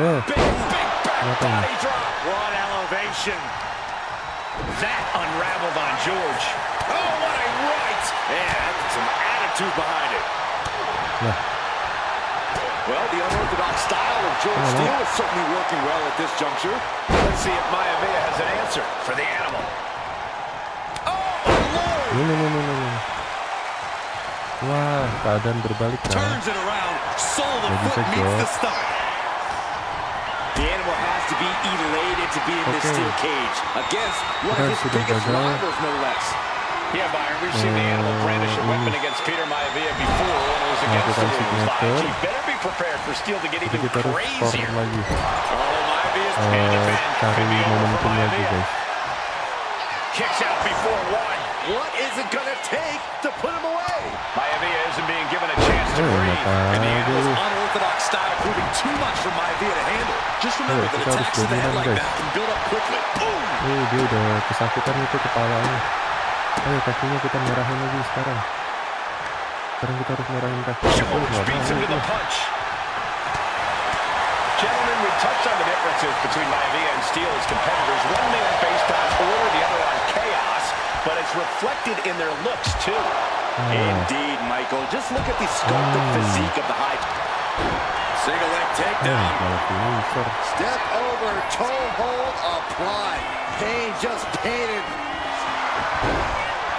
Oh, Big back Kenapa? body drop. What elevation. That unraveled on George. Oh, what a right. Yeah, that's some attitude behind it. lah. Well, the unorthodox style of George Steele is certainly working well at this juncture. Let's see if Maivia has an answer for the animal. No. Wah, keadaan berbalik kan. Turns it around. Sole of Jadi foot meets the sejauh. stomach. The animal has to be elated to be in this Okay. steel cage against one of Kita his sudah biggest gagal. rivals, no less. Yeah, Byron, we've seen the animal brandish a weapon against Peter Maivia before when it was against Melakukan the rules. The High signature. Chief better be prepared for Steele to get Jadi even kita harus skor crazier. lagi. Oh, Maivia's pin defense Cari could be over for momentum lagi Maivia. guys. Kicks out before one. What is it going to take to put him away? Maivia isn't being given a chance to breathe. And the Aduh. animal's unorthodox style proving too much for Maivia to handle. Just remember that kita harus attacks to the head dominan, like guys. that can build up quickly. Boom! Dia udah kesakitan itu kepalanya. Ayo kakinya kita merahin lagi sekarang. Sekarang kita harus merahin kaki. George beats him to the punch. Gentlemen, we touched on the differences between Maivia and Steele as competitors. One man based on order, the other on chaos, but it's reflected in their looks too. Indeed, Michael. Just look at the sculpted physique of the high. Single leg takedown. Kalau finisher. Step over, toe hold applied. Pain just painted.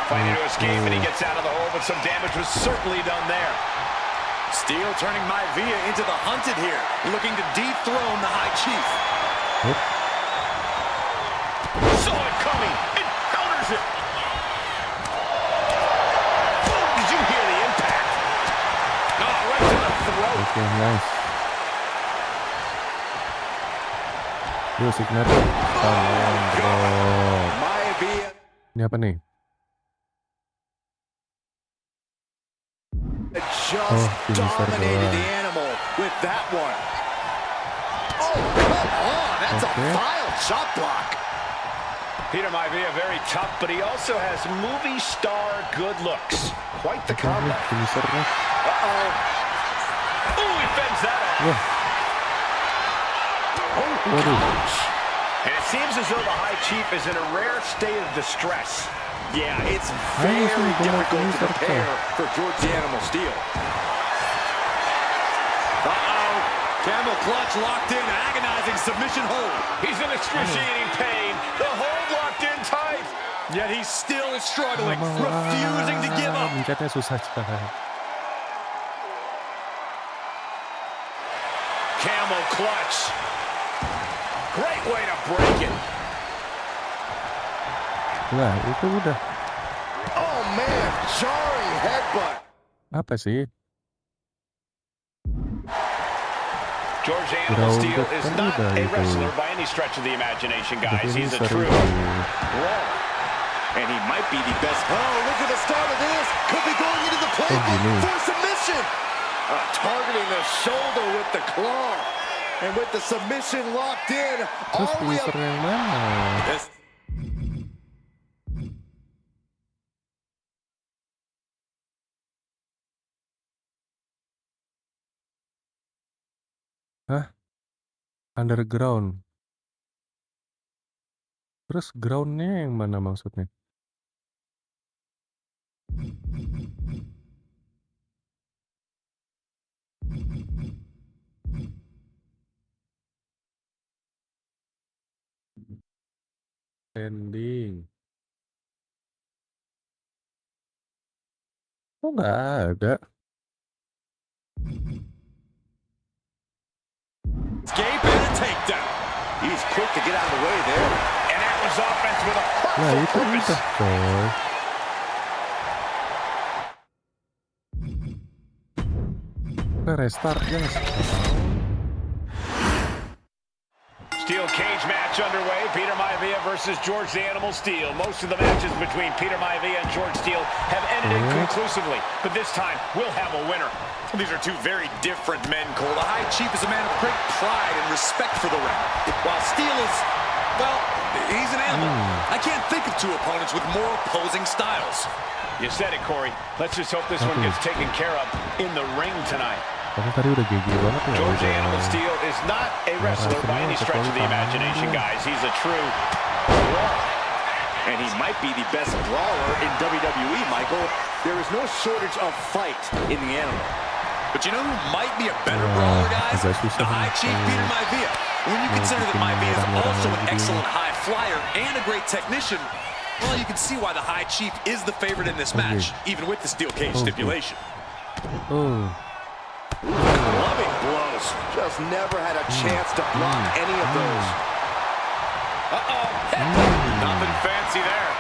Fighting to escape, and he gets out of the hole, but some damage was certainly done there. Steele turning Maivia into the hunted here, looking to dethrone the High Chief. Hup. Saw it coming, and counters it. Oh, did you hear the impact? Oh, right to the throat. Oke, nice. Yuk, signature. Tangan drop. Maivia Ini apa nih? just finisher dominated doang. the animal with that one. Oh, come on. That's a Okay. vile chop block. Peter Maivia very tough, but he also has movie star good looks. Quite the combo. Finishernya. Uh-oh. Oh, he fends that off. Wah, waduh. And it seems as though the High Chief is in a rare state of distress. Yeah, it's Ayo, very sini, gua mau difficult to finisher, prepare coy. for George the Animal Steele. Uh-oh. Camel clutch locked in, agonizing submission hold. He's in excruciating pain. The hold locked in tight. Yet he's still struggling, refusing to give up. Mencetnya susah coy. Camel clutch. Great way to break it. Wah, itu udah. Oh, man. Jarring headbutt. Apa sih? George Animal Bro, Steele udah is kan not udah a itu. wrestler by any stretch of the imagination, Udah guys. He's a finisher true itu. brawler. And he might be the best. Oh, look at the start of this. Could be going into the gini. playbook for submission. Targeting the shoulder with the claw. And with the submission locked in, Terus all we have... finisher yang mana? This Hah? Underground? Terus ground-nya yang mana maksudnya? Standing. Oh, nggak ada. Escape and a takedown. He's quick to get out of the way there. And that was offense with a Nah, purposeful itu purpose. udah, coy. Restart, guys. Steel cage match underway. Peter Maivia versus George the Animal Steel. Most of the matches between Peter Maivia and George Steele have ended inconclusively, but this time we'll have a winner. These are two very different men, Cole. The High Chief is a man of great pride and respect for the ring, while Steele is, well, he's an animal. I can't think of two opponents with more opposing styles. You said it, Corey. Let's just hope this one gets taken care of in the ring tonight. Tapi tadi udah GG banget ya. George the Animal Steel is not a wrestler by any stretch of the imagination, guys. He's a true brawler. And he might be the best brawler in WWE, Michael. There is no shortage of fight in the animal. But you know who might be a better brawler, guys? The High Chief, Peter Maivia. When you consider that Maivia is also an excellent high flyer and a great technician, well, you can see why the High Chief is the favorite in this match, even with the steel cage stipulation. Loving blows. Just never had a chance to block any of those. Uh-oh. Nothing fancy there.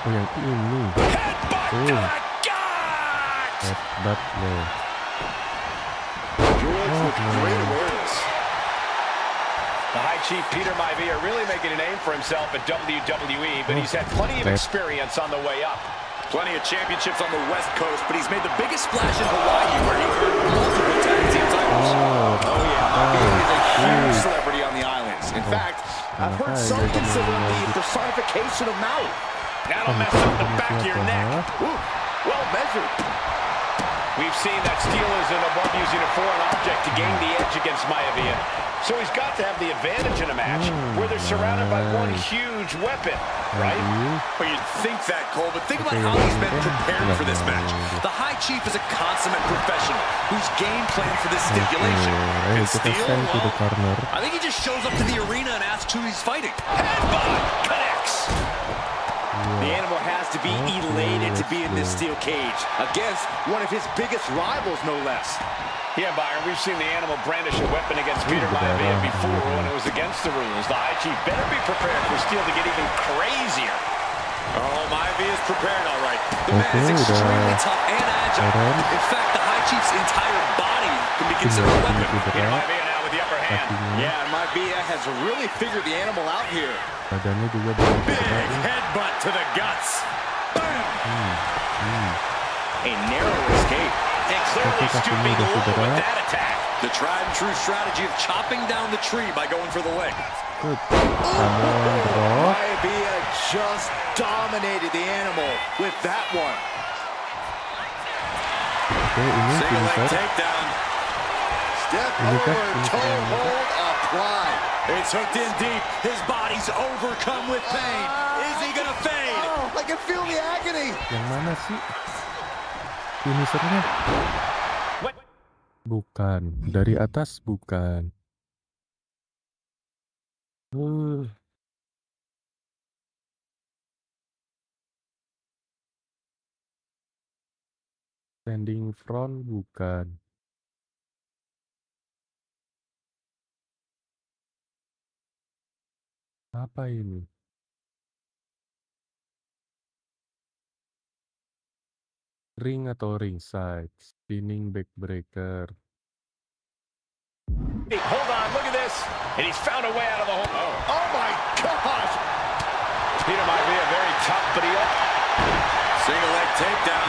Oh, yang ini. Headbutt to the gut! Headbutt loh. George with great awareness. The High Chief Peter Maivia really making a name for himself at WWE, but he's had plenty of experience on the way up. Plenty of championships on the West Coast, but he's made the biggest splash in Hawaii, where he earned multiple tag team titles. Oh yeah, Maivia is a huge celebrity on the islands. In fact, I've heard some consider him the personification of Maui. That'll mess up the back of your neck. Ooh, well measured. We've seen that Steele isn't above using a foreign object to gain the edge against Maivia. So he's got to have the advantage in a match where they're surrounded by one huge weapon, right? Well, you'd think that, Cole, but think about how he's been prepared for this match. The High Chief is a consummate professional whose game plan for this stipulation is Steele. Well, I think he just shows up to the arena and asks who he's fighting. Headbutt connects. The animal has to be elated to be in this steel cage against one of his biggest rivals, no less. Yeah, Byron, we've seen the animal brandish a weapon against Peter Maivia before when it was against the rules. The High Chief better be prepared for Steele to get even crazier. Oh, Maivia is prepared, all right. The man is extremely tough and agile. In fact, the High Chief's entire body can be considered a weapon. Peter Maivia now with the upper hand. Yeah, and Maivia has really figured the animal out here. Badannya juga Big headbutt to the guts. A narrow escape. And clearly stooping low with that attack. The tried and true strategy of chopping down the tree by going for the leg. Good. Come on, bro. Maivia just dominated the animal with that one. Oke, ini Single leg finisher. takedown. Step Ini kah over, finisher toe yang mana? hold applied. It's hooked in deep. His body's overcome with pain. Is he gonna fade? Oh, I can feel the agony. Yang mana sih? Finishernya? What? Bukan. Dari atas bukan. Standing front bukan. Apa ini? Ring atau ringside? Spinning backbreaker. Hey, hold on, look at this. And he's found a way out of the hole. Oh my gosh. Peter Maivia very tough, but he Single leg takedown.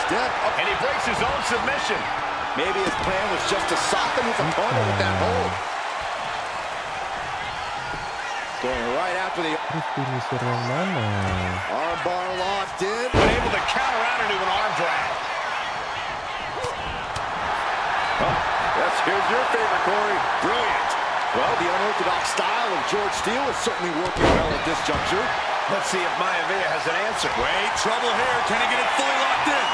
Step up. and he breaks his own submission. Maybe his plan was just to soften his opponent with that hold. Going right after the Terus finisher yang mana? armbar locked in. But able to counter out into an arm drag. Yes, here's your favorite, Corey. Brilliant. Well, the unorthodox style of George Steele is certainly working well at this juncture. Let's see if Maivia has an answer. Wait, trouble here. Can he get it fully locked in?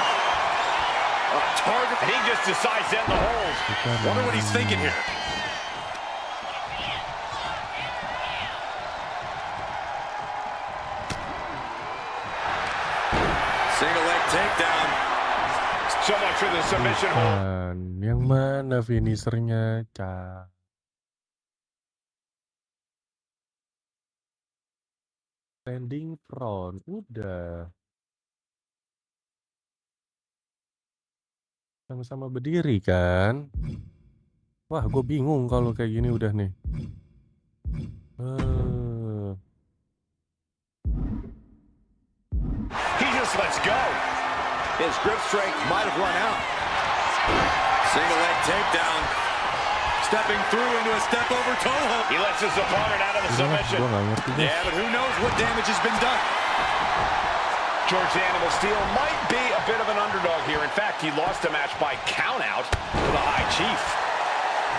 A target. He just decides to end the hold. Wonder what he's thinking here. Single leg takedown. So much for the submission hold. Yang mana finishernya, Cak? Standing front, udah. Sama-sama berdiri kan? Wah, gue bingung kalau kayak gini udah nih. He just lets go. His grip strength might have run out. Single leg takedown. Stepping through into a step over toe hold. He lets his opponent out of the submission. Yeah, but who knows what damage has been done. George the Animal Steele might be a bit of an underdog here. In fact, he lost the match by countout to the High Chief.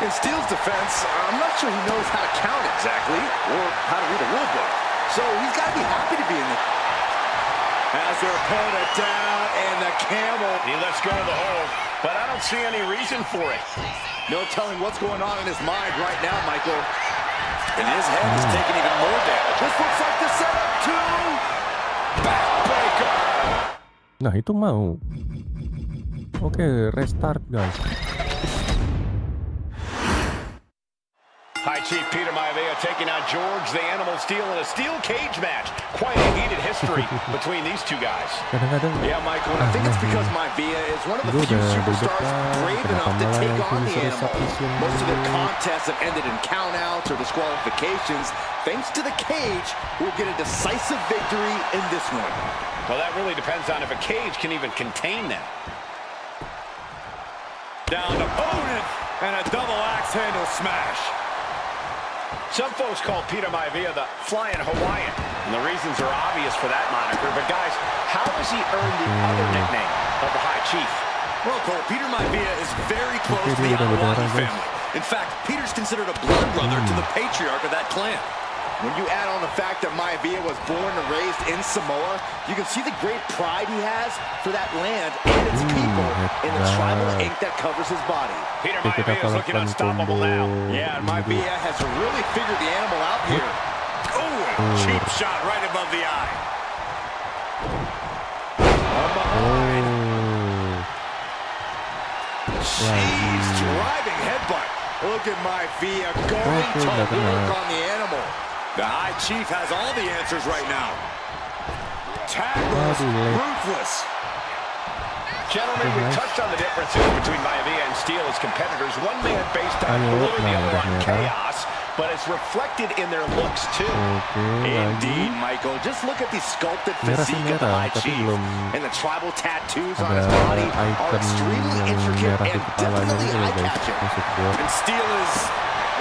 In Steele's defense, I'm not sure he knows how to count exactly or how to read a rule book. So he's got to be happy to be in the... Has their opponent down and the camel. He lets go of the hold, but I don't see any reason for it. No telling what's going on in his mind right now, Michael. And his head is taking even more damage. This looks like the setup to backbreaker. Nah, itu mau. Oke, restart, guys. High Chief Peter Maivia taking on George the Animal Steele in a steel cage match. Quite a heated history between these two guys. Yeah, Michael, I think it's because Maivia is one of the few superstars brave enough to take on the Animal. Most of their contests have ended in countouts or disqualifications. Thanks to the cage, we'll get a decisive victory in this one. Well, that really depends on if a cage can even contain them. Down opponent and a double axe handle smash. Some folks call Peter Maivia the Flying Hawaiian, and the reasons are obvious for that moniker. But guys, how does he earn the other nickname of the High Chief? Well, Cole, Peter Maivia is very close to the Melawan family. In fact, Peter's considered a blood brother to the patriarch of that clan. When you add on the fact that Maivia was born and raised in Samoa, you can see the great pride he has for that land and its people in the tribal ink that covers his body. Peter Maivia is looking unstoppable now. Yeah, Maivia has really figured the animal out here. Oh, cheap shot right above the eye. Jeez, driving headbutt. Look at Maivia going to work on the animal. The High Chief has all the answers right now. Tackles, ruthless. Gentlemen, we touched on the differences between Maivia and Steele as competitors. One man based on order, the other on chaos, but it's reflected in their looks too. Indeed, Michael. Just look at the sculpted physique of the High Chief. And the tribal tattoos on his body are extremely intricate and definitely eye-catching. And Steele is,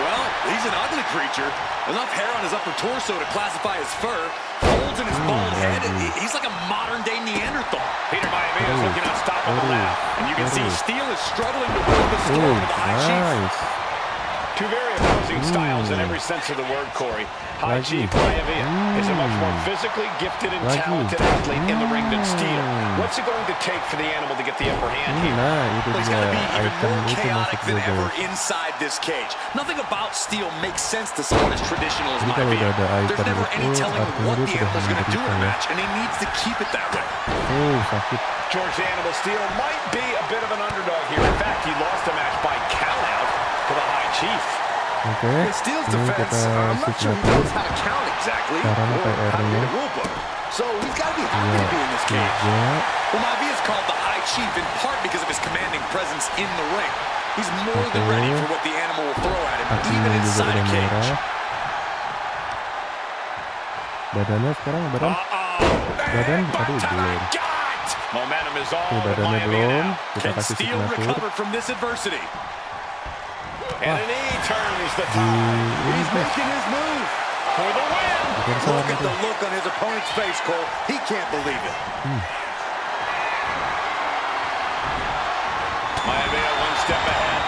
well, he's an ugly creature. Enough hair on his upper torso to classify as fur. Folds in his bald head. He's like a modern-day Neanderthal. Peter Maivia is looking unstoppable now. And you can see Steele is struggling to weather the storm of the High Chief. Two very opposing styles in every sense of the word, Corey. High Chief Maivia is a much more physically gifted and talented athlete in the ring than Steele. What's it going to take for the animal to get the upper hand here? It's going to be even more chaotic than ever inside this cage. Nothing about Steele makes sense to someone as traditional as Maivia. There's never any telling what the animal's going to do in a match, and he needs to keep it that way. George the Animal Steele might be a bit of an underdog here. In fact, he lost the match by countout to the High Chief. In Steele's defense, I'm not sure he knows how to count exactly or how to read a rule book. So he's got to be happy to be in this cage. Well, Maivia is called the High Chief in part because of his commanding presence in the ring. He's more than ready for what the animal will throw at him, even inside a cage. Badannya sekarang badan, aduh belum. Momentum is all Badannya belum, kita Can kasih Steele signature. recover from this adversity? And an knee turns the tide. He's making his move. For the win. Look at the look on his opponent's face, Cole. He can't believe it. Maivia one step ahead.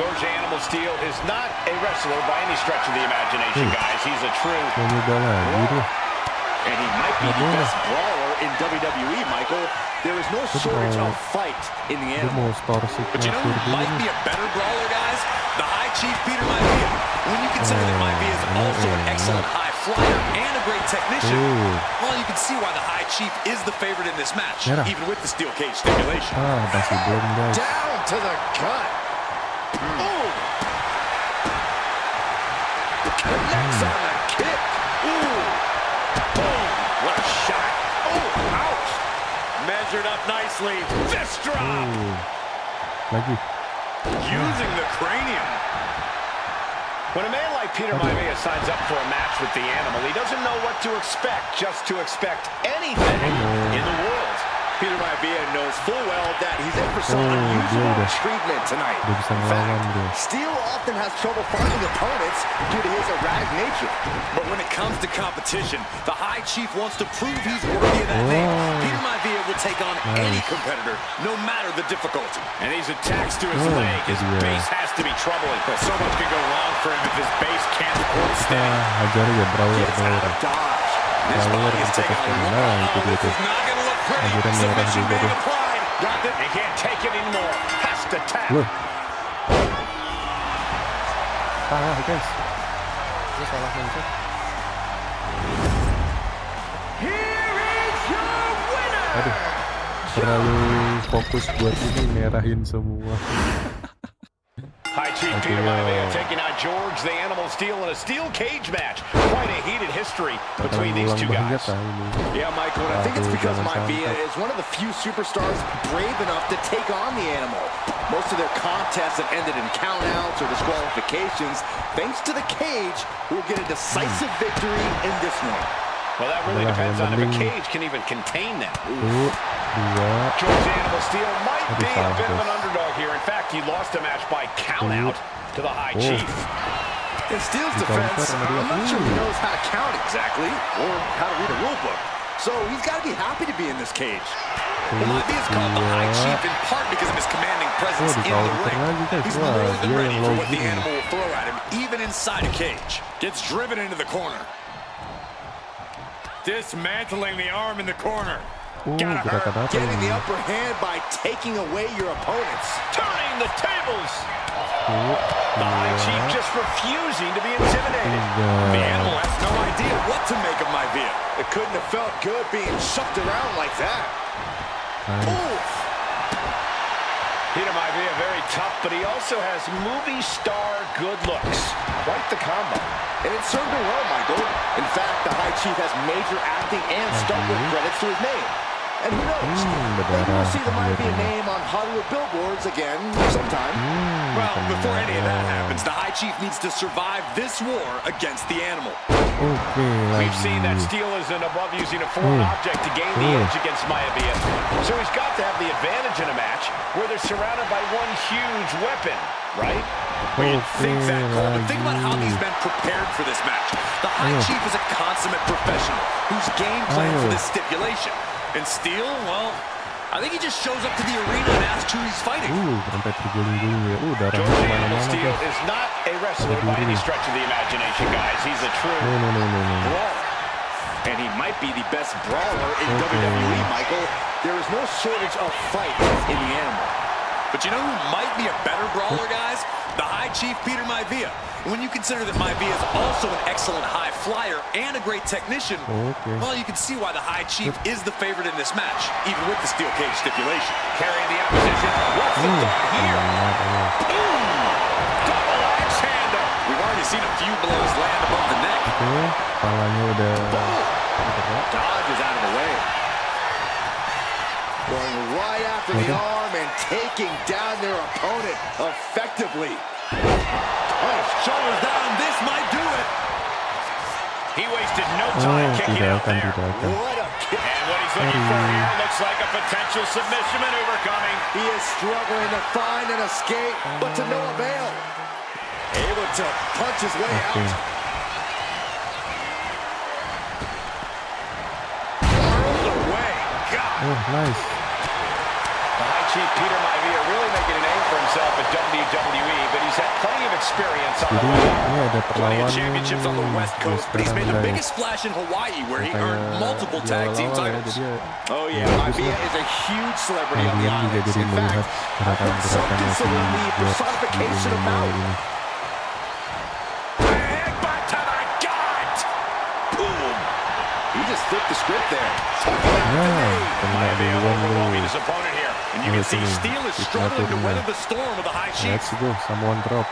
George the Animal Steel is not a wrestler by any stretch of the imagination, guys. He's a true brawler. And he might be the best brawler in WWE, Michael. There is no shortage of fight in the Animal. But you know who might be a better brawler, guys? The High Chief Peter Maivia. When you consider that Maivia is also an excellent high flyer and a great technician, well, you can see why the High Chief is the favorite in this match, even with the steel cage stipulation. Down to the gut. Ooh. Connects on the kick. Ooh. Boom. What a shot. Oh, ouch. Measured up nicely. Fist drop. Using the cranium. When a man like Peter Maivia signs up for a match with the Animal, he doesn't know what to expect, just to expect anything in the world. Peter Maivia knows full well that he's in for some unusual treatment tonight. In fact, Steel often has trouble finding opponents due to his erratic nature. But when it comes to competition, the High Chief wants to prove he's worthy of that name. Peter Maivia will take on any competitor, no matter the difficulty. And these attacks to his leg, his base has to be troubling. But so much can go wrong for him if his base can't hold steady. Gets out of dodge. This body is taking a long fall. This is not going to look pretty. Submission being applied. Got it. He can't take it anymore. Has to tap. Guys. Ini salah mencet. Here is your winner. Aduh, terlalu fokus buat ini merahin semua. High Chief Peter Maivia taking on George the Animal Steel in a steel cage match. Quite a heated history between these two guys. Yeah, Michael, and I think it's because Maivia is one of the few superstars brave enough to take on the Animal. Most of their contests have ended in countouts or disqualifications. Thanks to the cage, we'll get a decisive victory in this one. Well, that really depends on if a cage can even contain them. George the Animal Steel might be a bit of an underdog here. In fact, he lost a match by countout to the High Chief. In Steel's defense, I'm not sure he knows how to count exactly or how to read a rule book. So he's got to be happy to be in this cage. Maivia is called the High Chief in part because of his commanding presence in the ring. He's more than ready for what the Animal will throw at him, even inside a cage. Gets driven into the corner. Dismantling the arm in the corner. Gotta hurt. Getting the upper hand by taking away your opponents. Turning the tables. The High Chief just refusing to be intimidated. The Animal has no idea what to make of Maivia. It couldn't have felt good being shucked around like that. Oof. Peter Maivia very tough, but he also has movie star good looks. Quite the combo. And it served him well, Michael. In fact, the High Chief has major acting and stuntwork credits to his name. And who knows? Maybe we'll see the Maivia name on Hollywood billboards again sometime. Well, before any of that happens, the High Chief needs to survive this war against the Animal. We've seen that Steel isn't above using a foreign object to gain the edge against Maivia. So he's got to have the advantage in a match where they're surrounded by one huge weapon, right? Well, you'd think that, Cole, but think about how these men prepared for this match. The High Chief is a consummate professional who's game planned for this stipulation. And Steel, well, I think he just shows up to the arena and asks who he's fighting. Sampai terguling-guling ya. Darahnya George kemana-mana Steel guys. is not a wrestler by any stretch of the imagination, guys. He's a true brawler. And he might be the best brawler in WWE, Michael. There is no shortage of fight in the Animal. But you know who might be a better brawler, guys? The High Chief Peter Maivia. When you consider that Maivia is also an excellent high flyer and a great technician, well, you can see why the High Chief is the favorite in this match, even with the steel cage stipulation. Carrying the opposition. What's the thought here? Double axe handle. We've already seen a few blows land above the neck. Kepalanya udah Dodge is out of the way. Going right after the arm and taking down their opponent effectively. Shoulders down, this might do it. He wasted no time kicking out there. What a kick. And what he's looking for here looks like a potential submission maneuver coming. He is struggling to find an escape, but to no avail. Able to punch his way out. Whirled away. God. nice. The High Chief Peter Maivia really making a name for himself at WWE, but he's Jadi ini ada perlawan championships on the West Coast, but he's made the guys. biggest splash in Hawaii, where he Kayak earned multiple di tag team awal-awal ya, titles. jadi Oh ya yeah, bagus Maivia lah. is a huge celebrity on the Kalian juga islands. jadi In fact, melihat gerakan-gerakannya si something the George di personification of MMA power. ini. Headbutt to the gut. Boom. He just flipped the script there. Nah, kena duluan lu. His opponent here, and you Ayo can see sini, Steele is kita struggling to turunnya. weather the storm of the high chief. Let's go, someone drop.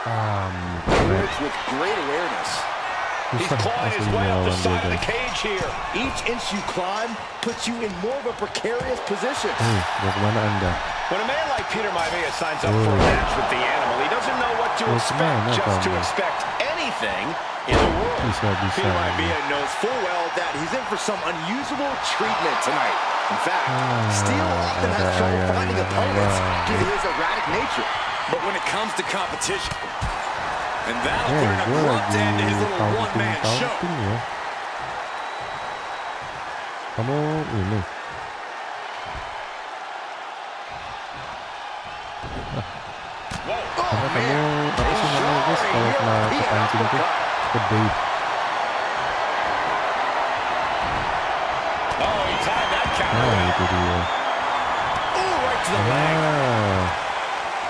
George with great awareness. He's Susah clawing his asli way up the melawan dia side of the guys. cage here. Each inch you climb puts you in more of a precarious position. Mau kemana anda? When a man like Peter Maivia signs up for a match with the animal, he doesn't know what to expect, kemana just to kamu? expect anything in the world. Bisa. Peter Maivia knows full well that he's in for some unusual treatment tonight. In fact, Steele often has trouble finding opponents due to his erratic nature. But when it comes to competition, and that'll put an Gue abrupt lagi end to his little one-man show. taunting ya. Kamu ini. Karena kamu apa sih namanya guys kalau kena kepancing tuh gede. Oh, he timed that counter. Nah itu dia. Ooh, right to the leg.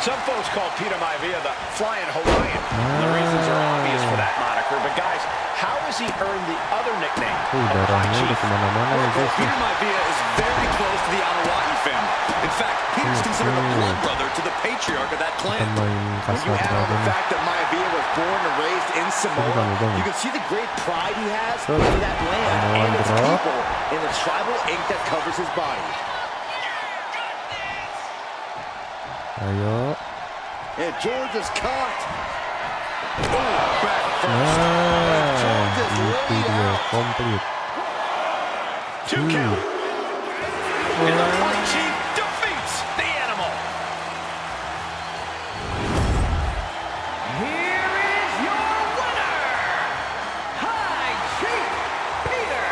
Some folks call Peter Maivia the Flying Hawaiian. The reasons are obvious for that moniker, but guys, how has he earned the other nickname? Darahnya udah kemana-mana ya guys. Peter Maivia is very close to the Anoa'i family. In fact, Peter's considered a blood brother to the patriarch of that clan. Kita main When you kasar add on the banget. fact that Maivia was born and raised in Samoa, you can see the great pride he has for that land and its people in the tribal ink that covers his body. Ayo. And George is caught. Oh, back first. Nah, itu dia komplit. 2 count. And the High Chief defeats the animal. Here is your winner, High Chief Peter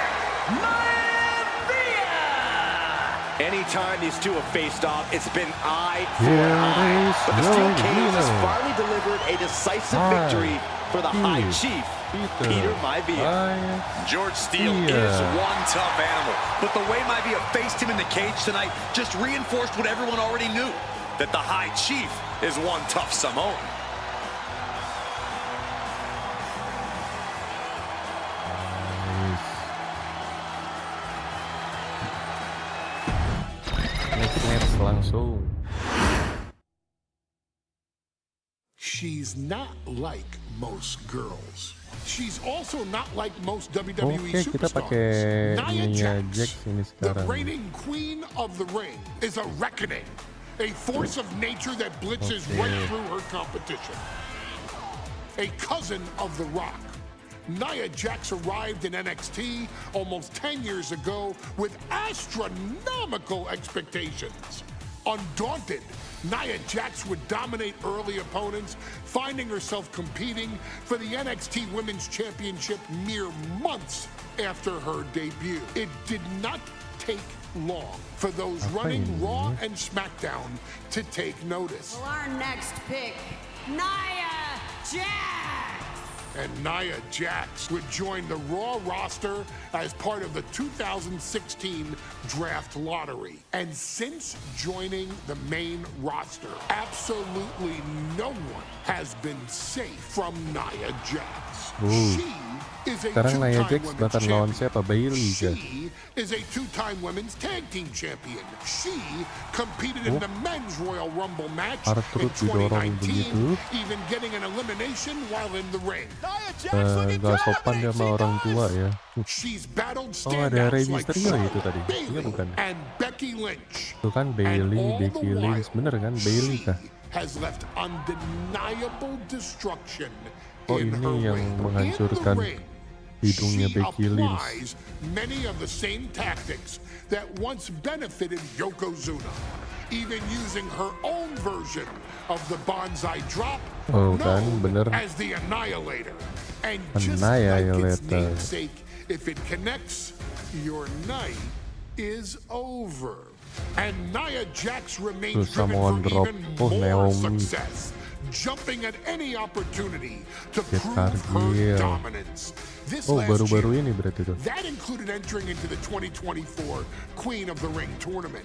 Maivia. Anytime these two have faced off, it's been eye for Here eye. is But the your Steel Cage has winner. finally delivered a decisive victory for the High Chief, Peter Maivia. George Steele is one tough animal, but the way Maivia faced him in the cage tonight just reinforced what everyone already knew, that the High Chief is one tough Samoan. Next langsung. She's not like most girls. She's also not like most WWE Oke, kita pakai superstars. Nia ininya Jax, Jax ini the sekarang. reigning queen of the ring, is a reckoning, a force of nature that blitzes right through her competition. A cousin of The Rock, Nia Jax arrived in NXT almost 10 years ago with astronomical expectations. Undaunted, Nia Jax would dominate early opponents, finding herself competing for the NXT Women's Championship mere months after her debut. It did not take long for those running Raw and SmackDown to take notice. Well, our next pick, Nia Jax. And Nia Jax would join the Raw roster as part of the 2016 draft lottery. And since joining the main roster, absolutely no one has been safe from Nia Jax. She is a Sekarang Nia two-time Jax women's bakal lawan champion. siapa? Bayley kah? She is a two-time women's tag team champion. She competed in the men's Royal Rumble match in Arthur didorong 2019, begitu. even getting an elimination while in the ring. Gak sopan dia sama orang tua ya. She's battled Oh, ada Rey standouts like Mysterio Charlotte, itu tadi. Iya Bayley, bukan? and Becky Lynch. Itu kan Bayley, Becky Lynch, bener kan? Bayley kah? Has left undeniable destruction Oh, in ini her yang ring. menghancurkan In the ring, hidungnya she Becky Lynch. applies many of the same tactics that once benefited Yokozuna, even using her own version of the bonsai drop, Oh, kan, known bener. as the Annihilator. And just like its Annihilator. namesake, if it connects, your night is over. And Nia Jax remains Terus driven Samoan for drop. even Oh, more Naomi. success. jumping at any opportunity to prove her dominance. This last baru-baru year, ini berarti tuh. that included entering into the 2024 Queen of the Ring tournament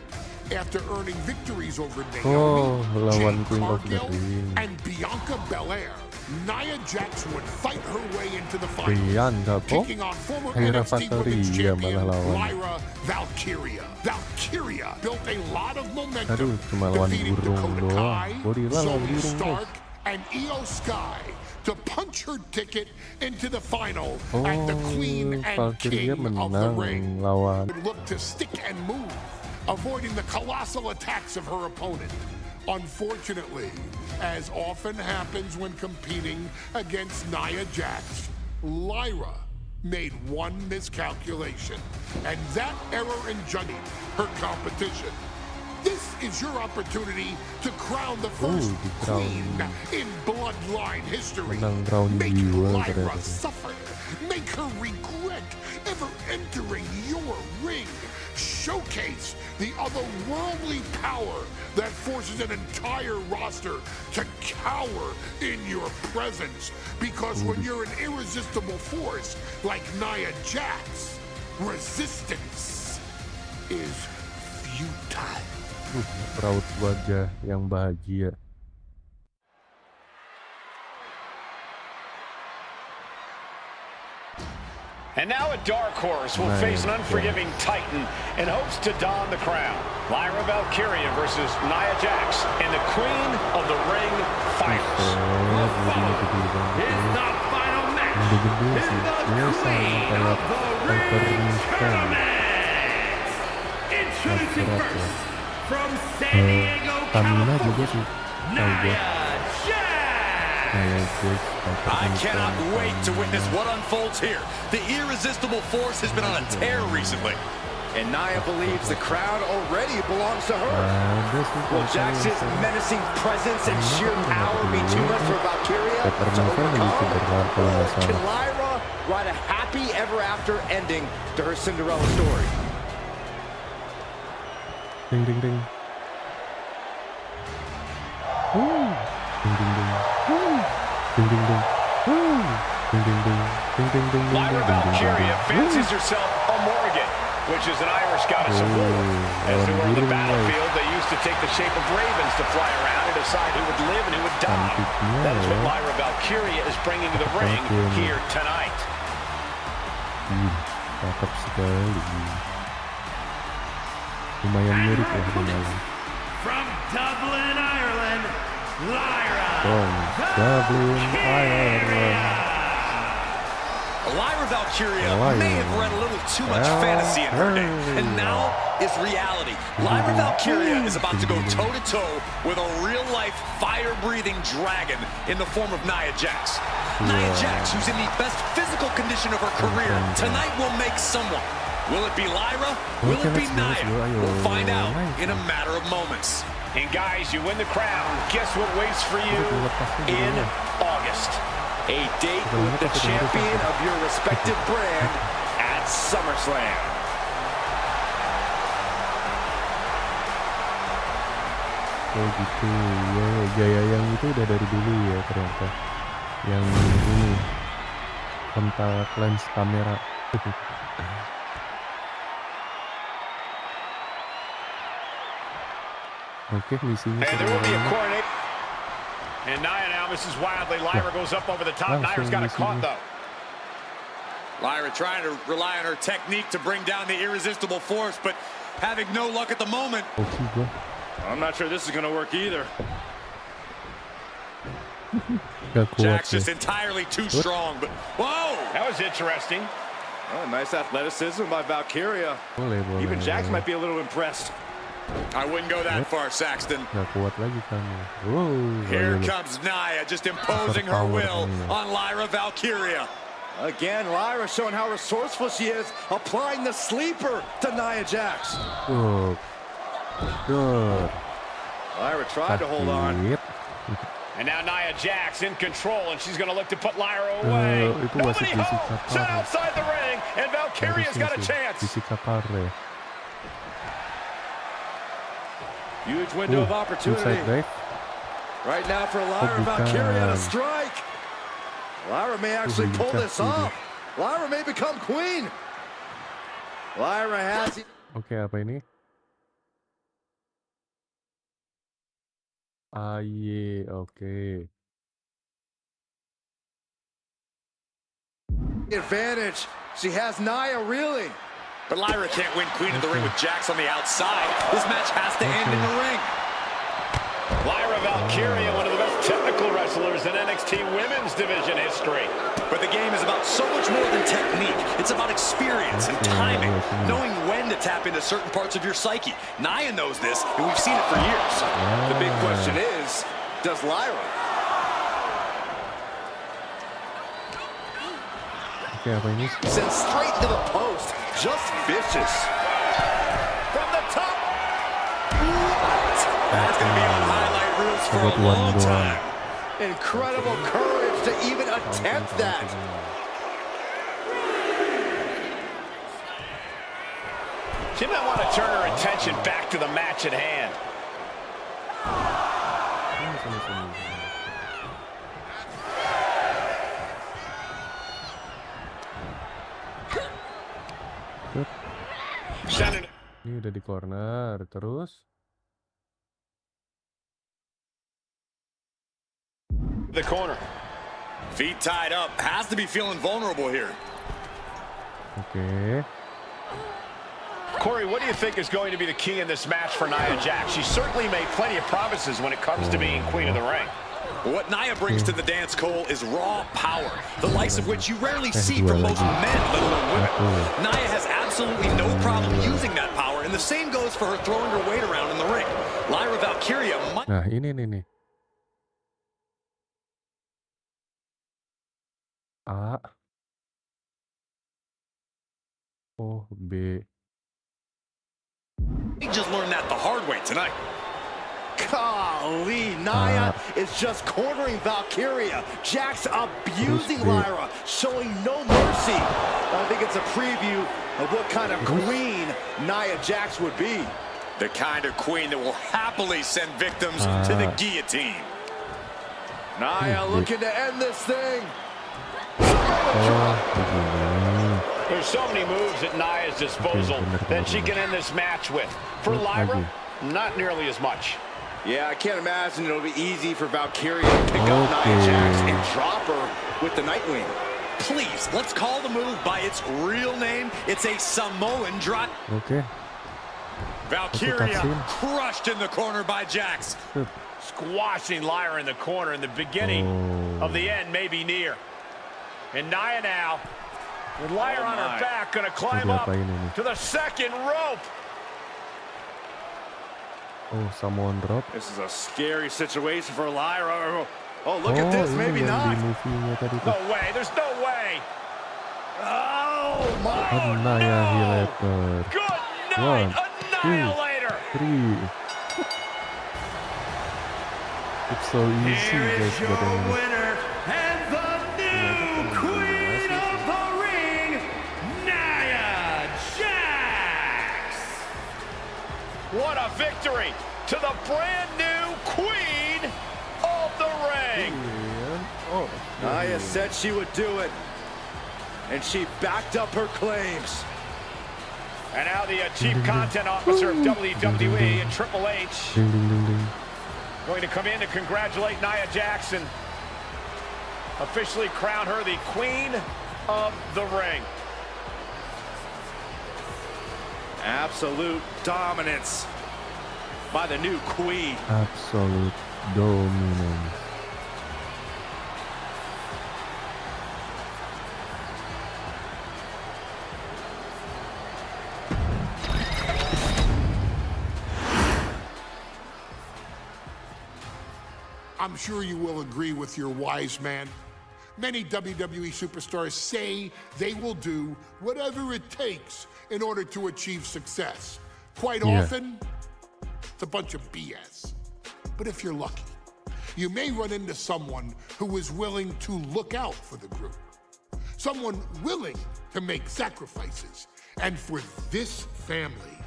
after earning victories over Naomi, lawan Jade Queen of the Cargill, Ring. and Bianca Belair. Nia Jax would fight her way into the finals, Bianca taking on former Akhirnya NXT Women's Champion malah lawan. Lyra Valkyria. Valkyria built a lot of momentum, Aduh, cuma lawan defeating burung Dakota doang. Kai, Gorilla lawan Zoe burung, Stark, guys. and Io Sky to punch her ticket into the final at the Queen and Valkyria King of the menang Ring. lawan. Look to stick and move, avoiding the colossal attacks of her opponent. Unfortunately, as often happens when competing against Nia Jax, Lyra made one miscalculation, and that error in judging her competition. This is your opportunity to crown the first queen in bloodline history. Make Lyra suffer. Make her regret ever entering your ring. Showcase the otherworldly power that forces an entire roster to cower in your presence. Because when you're an irresistible force like Nia Jax, resistance is futile. Raut wajah yang bahagia. And now a dark horse will face an unforgiving titan in hopes to don the crown. Lyra Valkyria versus Nia Jax in the Queen of the Ring finals. Is the final match in the Queen of the Ring tournament. Introducing first from San Diego, California, Nia Jax. I cannot wait to witness what unfolds here. The irresistible force has been on a tear recently. And Nia believes the crowd already belongs to her. Will Jax's menacing presence and sheer power be too much for Valkyria to overcome? Or can Lyra write a happy ever after ending to her Cinderella story? Ding ding ding. Ding ding ding. Ding ding ding. Ding ding ding. Ding ding ding. Lyra Valkyria fancies herself a Morrigan, which is an Irish goddess of war. As they were on the battlefield, they used to take the shape of ravens to fly around and decide who would live and who would die. That is what Lyra Valkyria is bringing to the ring here tonight. Cakep sekali. Lumayan mirip ya dengan From Dublin, Ireland, Lyra Valkyria may have read a little too much fantasy in her name, and now is reality. Lyra Valkyria is about to go toe-to-toe with a real-life, fire-breathing dragon in the form of Nia Jax. Nia Jax, who's in the best physical condition of her career, tonight will make someone. Will it be Lyra? Will it be Nia? We'll find out in a matter of moments. And guys, you win the crown. Guess what waits for you in August? A date with the champion of your respective brand at SummerSlam. Oh gitu, ya Kejayaan itu udah dari dulu ya ternyata. Yang ini kontak lens kamera. Oke, misinya sudah. And Nia now misses wildly. Lyra goes up over the top. Nia's got a caught though. Lyra trying to rely on her technique to bring down the irresistible force, but having no luck at the moment. I'm not sure this is going to work either. Jax just entirely too strong, but whoa! That was interesting. Oh, nice athleticism by Valkyria. Even Jax might be a little impressed. I wouldn't go that far, Saxton. Here comes Nia, just imposing her will on Lyra Valkyria. Again, Lyra showing how resourceful she is, applying the sleeper to Nia Jax. Good. Lyra tried to hold on. And now Nia Jax in control, and she's going to look to put Lyra away. Nobody home, set outside the ring, and Valkyria's got a chance. Huge window of opportunity. Right now for Lyra Valkyria to strike. Lyra may actually pull this off. Lyra may become queen. Lyra has it. Oke, apa ini? Oke. Advantage. She has Nia reeling. But Lyra can't win Queen of the Ring with Jax on the outside. This match has to end in the ring. Lyra Valkyria, one of the best technical wrestlers in NXT Women's Division history. But the game is about so much more than technique. It's about experience and timing, knowing when to tap into certain parts of your psyche. Nia knows this, and we've seen it for years. The big question is, does Lyra? Oke, apa ini? Sent straight to the post. Just vicious. From the top. That's going to be on highlight reels for a long time. Incredible courage to even attempt that. She might want to turn her attention back to the match at hand. Ini udah di corner, terus the corner. Feet tied up, has to be feeling vulnerable here. Oke. Corey, what do you think is going to be the key in this match for Nia Jax? She certainly made plenty of promises when it comes to being Queen of the Ring. What Nia brings to the dance, Cole, is raw power, the likes of which you rarely see from most men, let alone women. Nia has absolutely no problem using that power, and the same goes for her throwing her weight around in the ring. Lyra Valkyria might... Nah, ini nih. A. Oh, B. He just learned that the hard way tonight. Golly, Nia is just cornering Valkyria. Jax abusing Lyra, showing no mercy. I think it's a preview of what kind of queen Nia Jax would be. The kind of queen that will happily send victims to the guillotine. Nia looking to end this thing. There's so many moves at Nia's disposal that she can end this match with. For Lyra, not nearly as much. Yeah, I can't imagine it'll be easy for Valkyria to pick up Nia Jax and drop her with the Nightwing. Please, let's call the move by its real name. It's a Samoan drop. Okay. Valkyria crushed in the corner by Jax. Squashing Lyra in the corner, and the beginning of the end may be near. And Nia now, with Lyra on her back, going to climb up to the second rope. Oh, someone drop. This is a scary situation for Lyra. Oh, look at this. Maybe not. No way. There's no way. Oh, my. Annihilator. Good night. Annihilator. 3. It's so easy, guys. Your winner and the new Queen of the Ring, Nia Jax. What a victory to the brand new Queen of the Ring. Nia said she would do it, and she backed up her claims. And now the Chief Content Officer of WWE and Triple H going to come in to congratulate Nia Jax, officially crown her the Queen of the Ring. Absolute dominance by the new queen. Absolute dominance. I'm sure you will agree with your wise man. Many WWE superstars say they will do whatever it takes in order to achieve success. Quite often, it's a bunch of BS. But if you're lucky, you may run into someone who is willing to look out for the group. Someone willing to make sacrifices. And for this family,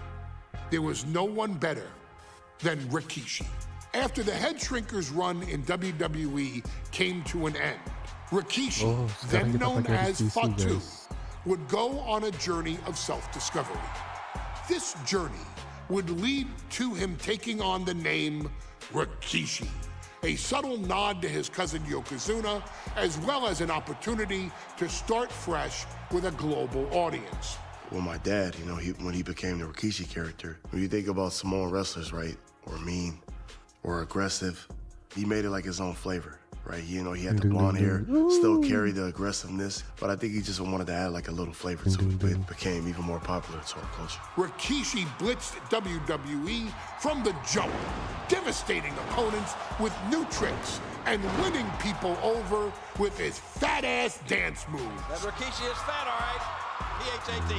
there was no one better than Rikishi. After the head shrinker's run in WWE came to an end, Rikishi, then known as Fatu, would go on a journey of self-discovery. This journey would lead to him taking on the name Rikishi, a subtle nod to his cousin Yokozuna, as well as an opportunity to start fresh with a global audience. Well, my dad, you know, when he became the Rikishi character, when you think about Samoan wrestlers, right, or mean, or aggressive, he made it like his own flavor, right? You know, he had the blonde hair, still carried the aggressiveness, but I think he just wanted to add like a little flavor to it. It became even more popular to our culture. Rikishi blitzed WWE from the jump, devastating opponents with new tricks and winning people over with his fat-ass dance moves. That Rikishi is fat, all right. P-H-A-T.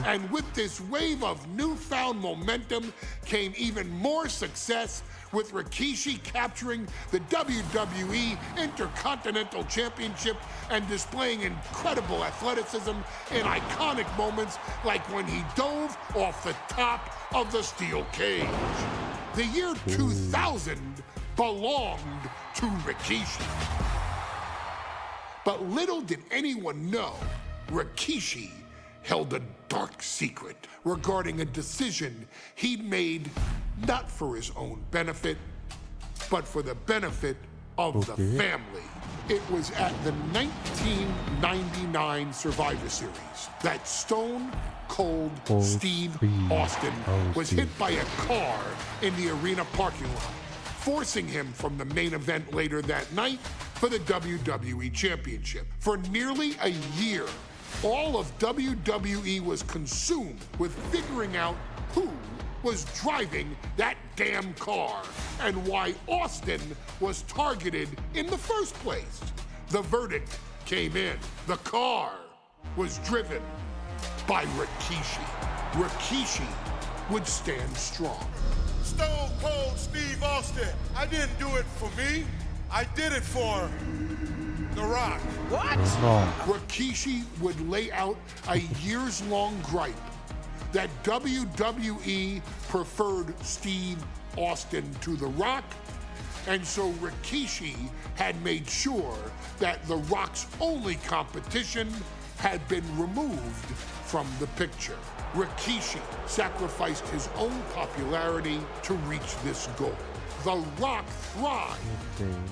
And with this wave of newfound momentum came even more success, with Rikishi capturing the WWE Intercontinental Championship and displaying incredible athleticism in iconic moments like when he dove off the top of the steel cage. The year 2000 belonged to Rikishi. But little did anyone know, Rikishi held a dark secret regarding a decision he'd made not for his own benefit, but for the benefit of the family. It was at the 1999 Survivor Series that Stone Cold Steve Austin was hit by a car in the arena parking lot, forcing him from the main event later that night for the WWE Championship. For nearly a year, all of WWE was consumed with figuring out who was driving that damn car and why Austin was targeted in the first place. The verdict came in. The car was driven by Rikishi. Rikishi would stand strong. Stone Cold Steve Austin. I didn't do it for me. I did it for The Rock. What? Rikishi would lay out a years-long gripe that WWE preferred Steve Austin to The Rock, and so Rikishi had made sure that The Rock's only competition had been removed from the picture. Rikishi sacrificed his own popularity to reach this goal. The Rock thrived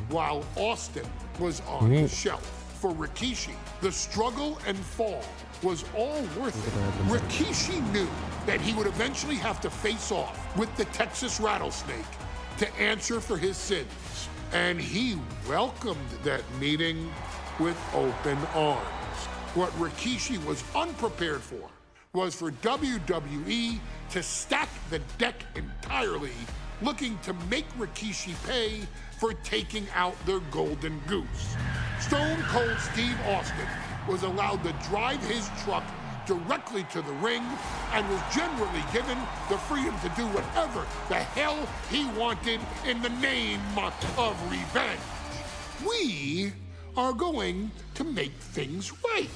while Austin was on the shelf. For Rikishi, the struggle and fall was all worth it. Rikishi knew that he would eventually have to face off with the Texas Rattlesnake to answer for his sins. And he welcomed that meeting with open arms. What Rikishi was unprepared for was for WWE to stack the deck entirely, looking to make Rikishi pay for taking out their golden goose. Stone Cold Steve Austin was allowed to drive his truck directly to the ring and was generally given the freedom to do whatever the hell he wanted in the name of revenge. We are going to make things right.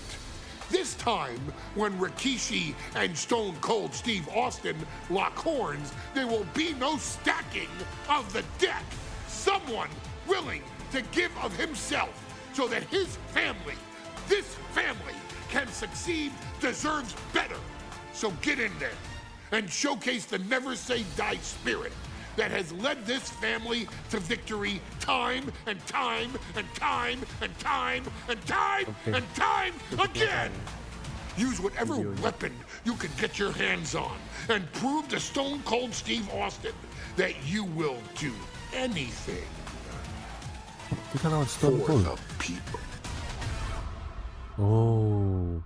This time, when Rikishi and Stone Cold Steve Austin lock horns, there will be no stacking of the deck. Someone willing to give of himself so that his family, this family, can succeed, deserves better. So get in there and showcase the never say die spirit that has led this family to victory time and time and time and time and time and time again. Use whatever weapon you can get your hands on and prove to Stone Cold Steve Austin that you will do anything Kita lawan Stone for Cold. the people. Oh.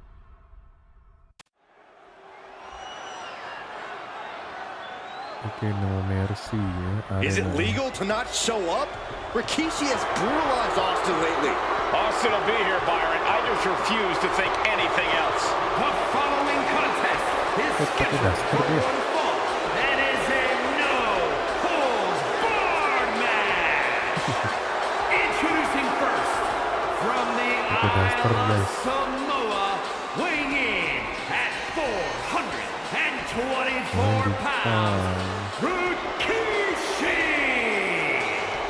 Oke, no mercy ya. Is it Arena. legal to not show up? Rikishi has brutalized Austin lately. Austin will be here, Byron. I just refuse to think anything else. The following contest is scheduled for one fall. That is a no-holds-barred match. Introducing first, from the Isle of Samoa, weighing in at 424 pounds, Rikishi!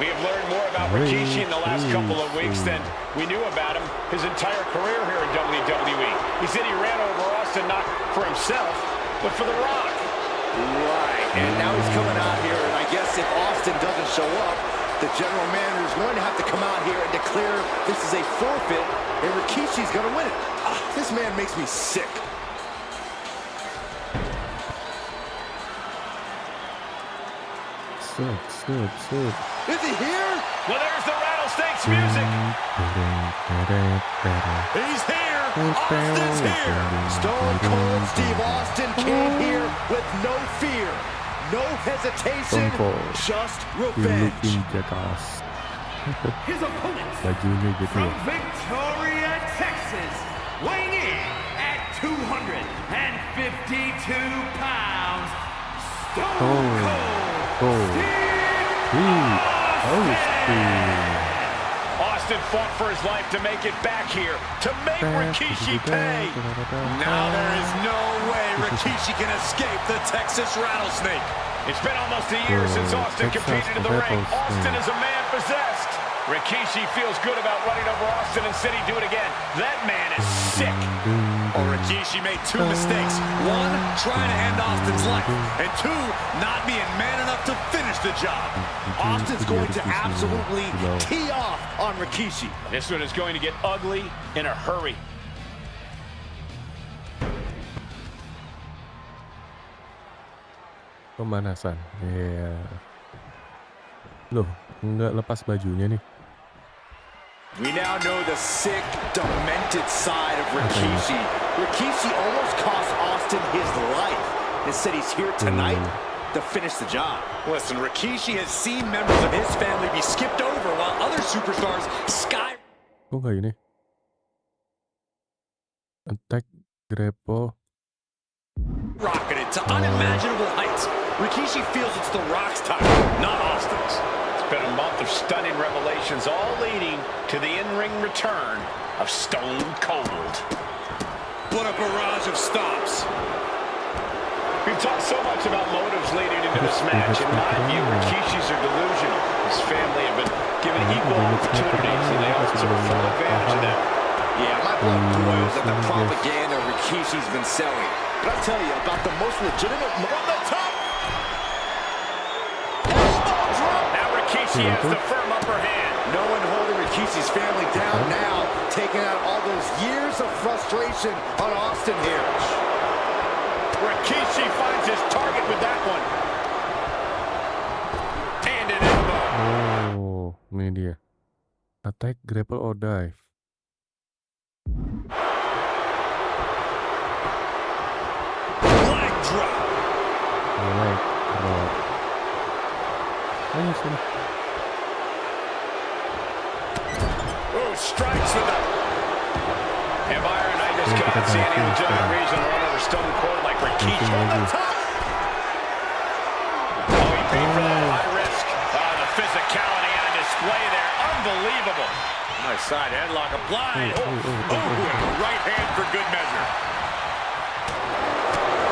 We have learned more about Rikishi in the last couple of weeks than we knew about him his entire career here in WWE. He said he ran over Austin not for himself, but for The Rock. Right, and now he's coming out here, and I guess if Austin doesn't show up, the general manager is going to have to come out here and declare this is a forfeit, and Rikishi's going to win it. This man makes me sick. Sick. Is he here? Well, there's the Rattlesnakes music. He's here. Austin's here. Stone Cold Steve Austin came here with no fear, no hesitation, just revenge. His opponent from Victoria, Texas, weighing in at 252 pounds, Stone Cold Austin fought for his life to make it back here, to make Rikishi pay. Now there is no way Rikishi can escape the Texas Rattlesnake. It's been almost a year since Austin competed in the ring. Austin is a man possessed. Rikishi feels good about running over Austin and said he'd do it again. That man is sick. Oh, Rikishi made two mistakes. One, trying to end Austin's life. And two, not being man enough to finish the job. Austin's going to absolutely tee off on Rikishi. This one is going to get ugly in a hurry. Pemanasan. Yeah. Loh, nggak lepas bajunya nih. We now know the sick, demented side of Rikishi. Rikishi almost cost Austin his life and said he's here tonight to finish the job. Listen, Rikishi has seen members of his family be skipped over while other superstars sky. Kok nggak ini? Attack, grapple. Rocketed to unimaginable heights. Rikishi feels it's The Rock's time, not Austin's. It's been a month of stunning revelations, all leading to the in-ring return of Stone Cold. What a barrage of stops. We've talked so much about motives leading into this match. In my view, Rikishi's are delusional. His family have been given equal opportunities, and they also took full advantage of that. Yeah, my blood boils at the propaganda Rikishi's been selling. But I'll tell you about the most legitimate on the top. Now Rikishi has the firm upper hand. No one holding Rikishi's family down now, taking out all those years of frustration on Austin here. Rikishi finds his target with that one. And an elbow. Oh, ini dia. Attack, grapple, or dive. Leg drop. Leg drop. Ayo sini. Oh, strikes with it. And Byron, I just can't see any legitimate reason to run over Stone Cold like Rikishi on the top. Oh, he paid for that high risk. Oh, the physicality on display there. Unbelievable. Nice side headlock applied. Right hand for good measure.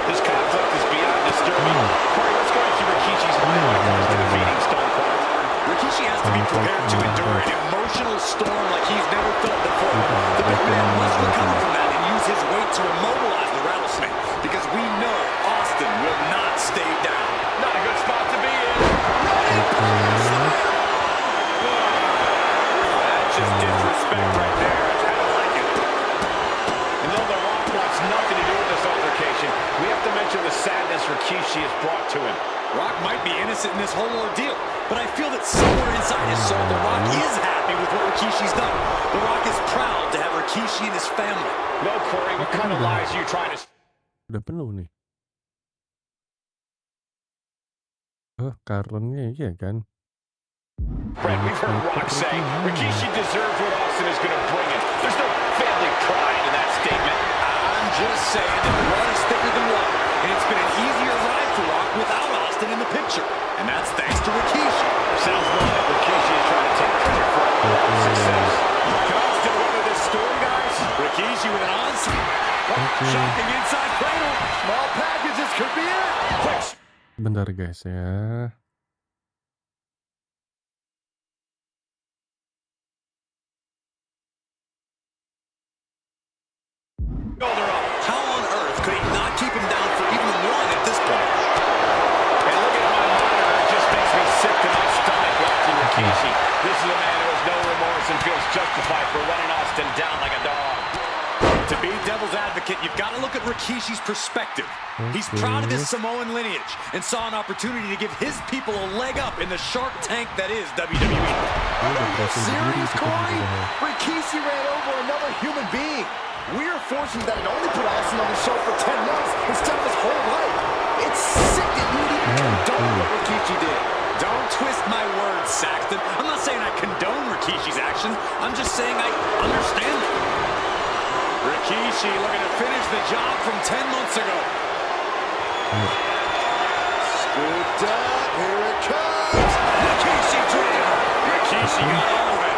This conflict is beyond disturbing. Corey, what's going through Rikishi's mind when it comes to defeating Stone Cold? Rikishi has to be prepared to endure an emotional storm like he's never felt before. The big man must recover from that and use his weight to immobilize the Rattlesnake, because we know Austin will not stay down. Not a good spot to be in. That's just disrespect right there. I don't like it. And though The Rock wants nothing to do with this altercation, we have to mention the sadness Rikishi has brought to him. Rock might be innocent in this whole ordeal, but I feel that somewhere inside his soul, The Rock is happy with what Rikishi's done. The Rock is proud to have Rikishi and his family. No, Corey, what kind of lies are you trying to... Udah penuh nih. Karunnya iya kan? Brad, we've heard Rock say Rikishi deserves what Austin is going to bring him. There's no family pride in that statement. I'm just saying that blood is thicker than water, and it's been an easier ride for Rock without Austin in the picture. And that's thanks to Rikishi. Sounds more like Rikishi is trying to take credit for all the success. Can Austin weather this storm, guys? Rikishi with an onslaught. Shocking inside cradle. Small packages could be it. Quick. Bentar guys ya. Shoulder up. How on earth could he not keep him down for even one at this point? And looking at my monitor, it just makes me sick to my stomach watching Rikishi. This is a man who has no remorse and feels justified for running Austin down like a dog. To be devil's advocate, you've got to look at Rikishi's perspective. He's proud of his Samoan lineage and saw an opportunity to give his people a leg up in the shark tank that is WWE. Are you serious, Corey? Rikishi ran over another human being. We're fortunate that it only put Austin on the show for 10 months instead of his whole life. It's sick that you would even condone what Rikishi did. Don't twist my words, Saxton. I'm not saying I condone Rikishi's actions. I'm just saying I understand them. Rikishi looking to finish the job from 10 months ago. Scooped up. Here it comes. Rikishi driver. Rikishi got all of it.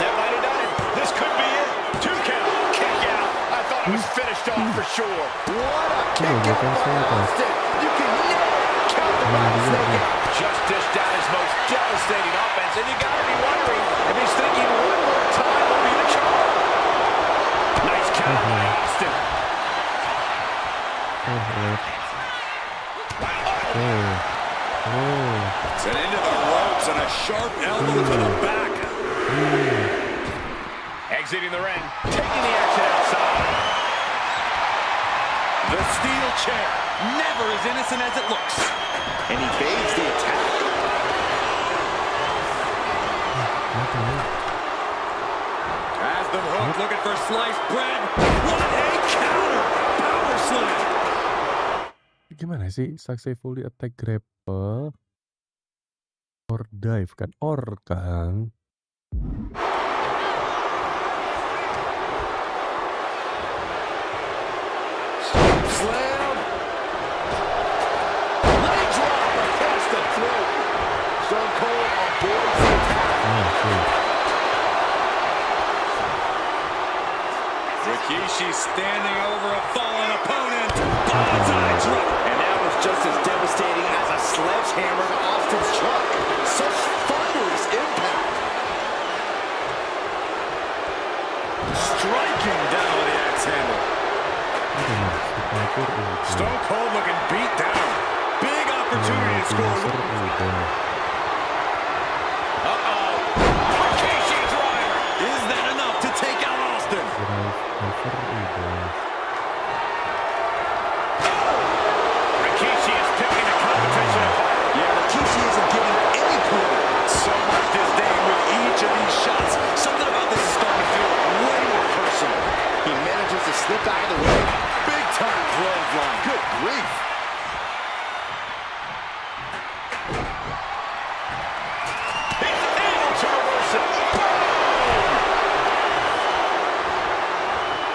That might have done it. This could be it. 2 count. Kick out. I thought it was finished off for sure. What a kick out by Austin. You can never count the box naked. Just dished out his most devastating offense, and you got to be wondering if he's thinking one more time will be the charm. Nice count by Austin. Sent into the ropes and a sharp elbow to the back. Exiting the ring, taking the action outside. The steel chair, never as innocent as it looks. And he evades the attack. Has them hooked, looking for sliced bread. What a counter! Power slam. Gimana sih successfully attack grapple or dive kan? Or kan? Slam. Leg drop across the throat. Stone Cold avoids the attack. Rikishi standing over a fallen opponent. Bonsai drop. And that was just as devastating as a sledgehammer to Austin's truck. Such thunderous impact. Striking down with the axe handle. Stone Cold looking beat down. Big opportunity to score. Uh-oh. Rikishi driver. Is that enough to take out Austin? Rikishi is picking the competition apart. Yeah, Rikishi isn't giving any quarter. So much disdain with each of these shots. Something about this is starting to feel way more personal. He manages to slip out of the way. Big time clothesline. Good grief. He's able to reverse it.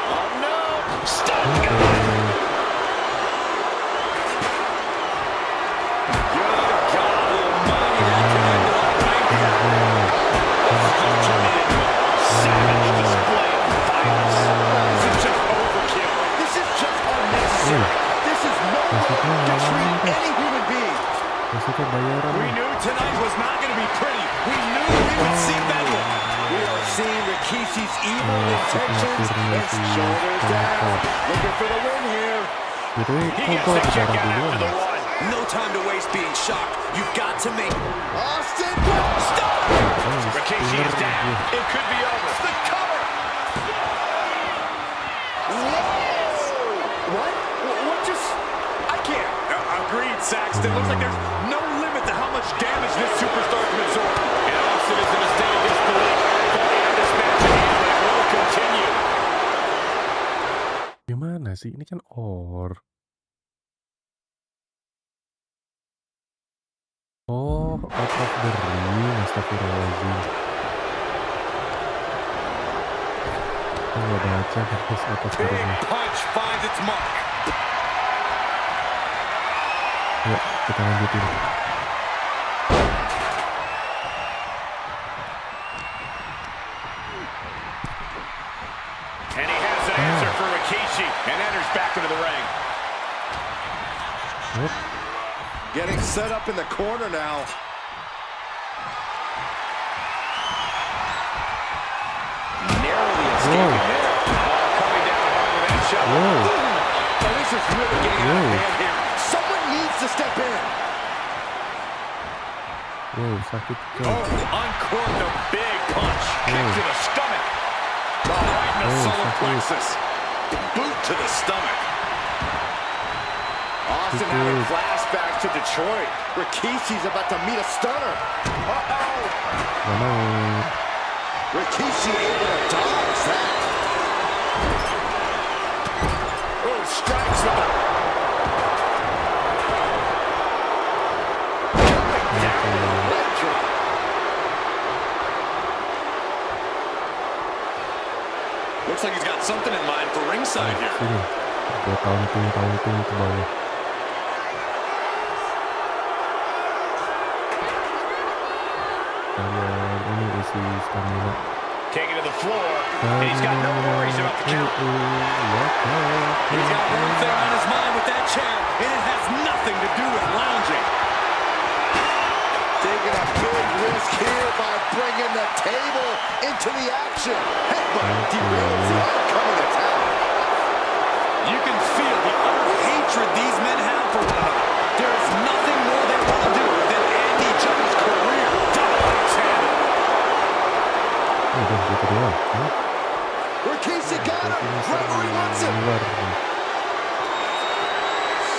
Oh no! Stop! We knew tonight was not going to be pretty. We knew we would see bedlam. We are seeing Rikishi's evil intentions. His shoulders down. Looking for the win here. He gets the kick out after the one. No time to waste being shocked. You've got to make... Austin, stop! Rikishi is down. It could be over. The cover. Whoa! What just... I can't. Agreed, Saxton. Looks like there's no limit to how much damage this superstar can absorb. And Austin is in a state of disbelief. Fighting this match and it will continue. Gimana sih? Ini kan or. Oh, out of the ring. Astagfirullahaladzim. Aku nggak baca harus out of the ring. Big punch finds its mark. Yuk, kita lanjutin. And he has an answer for Rikishi and enters back into the ring. Yep. Getting set up in the corner now. Narrowly escaping there. Coming down hard with that shot. out of hand here. Someone needs to step in. Sakit. Uncorked a big punch. Kick to the stomach. Right in the solar plexus. Boot to the stomach. Austin having flashbacks to Detroit. Rikishi's about to meet a stunner. Rikishi able to dodge that. Oh, strikes with the... Looks like he's got something in mind for ringside here. Gue taunting ke bawah. Kalian ini isi stamina. Taking to the floor, and he's got no worries about the count. He's got one thing on his mind with that chair, and it has nothing to do with lounging. Taking a big risk here by bringing the table into the action. Headbutt derails the oncoming attack. You can feel the utter hatred these men have for one another. There is nothing more they want to do than end each other's career. Double 10. Rikishi got him right where he wants him.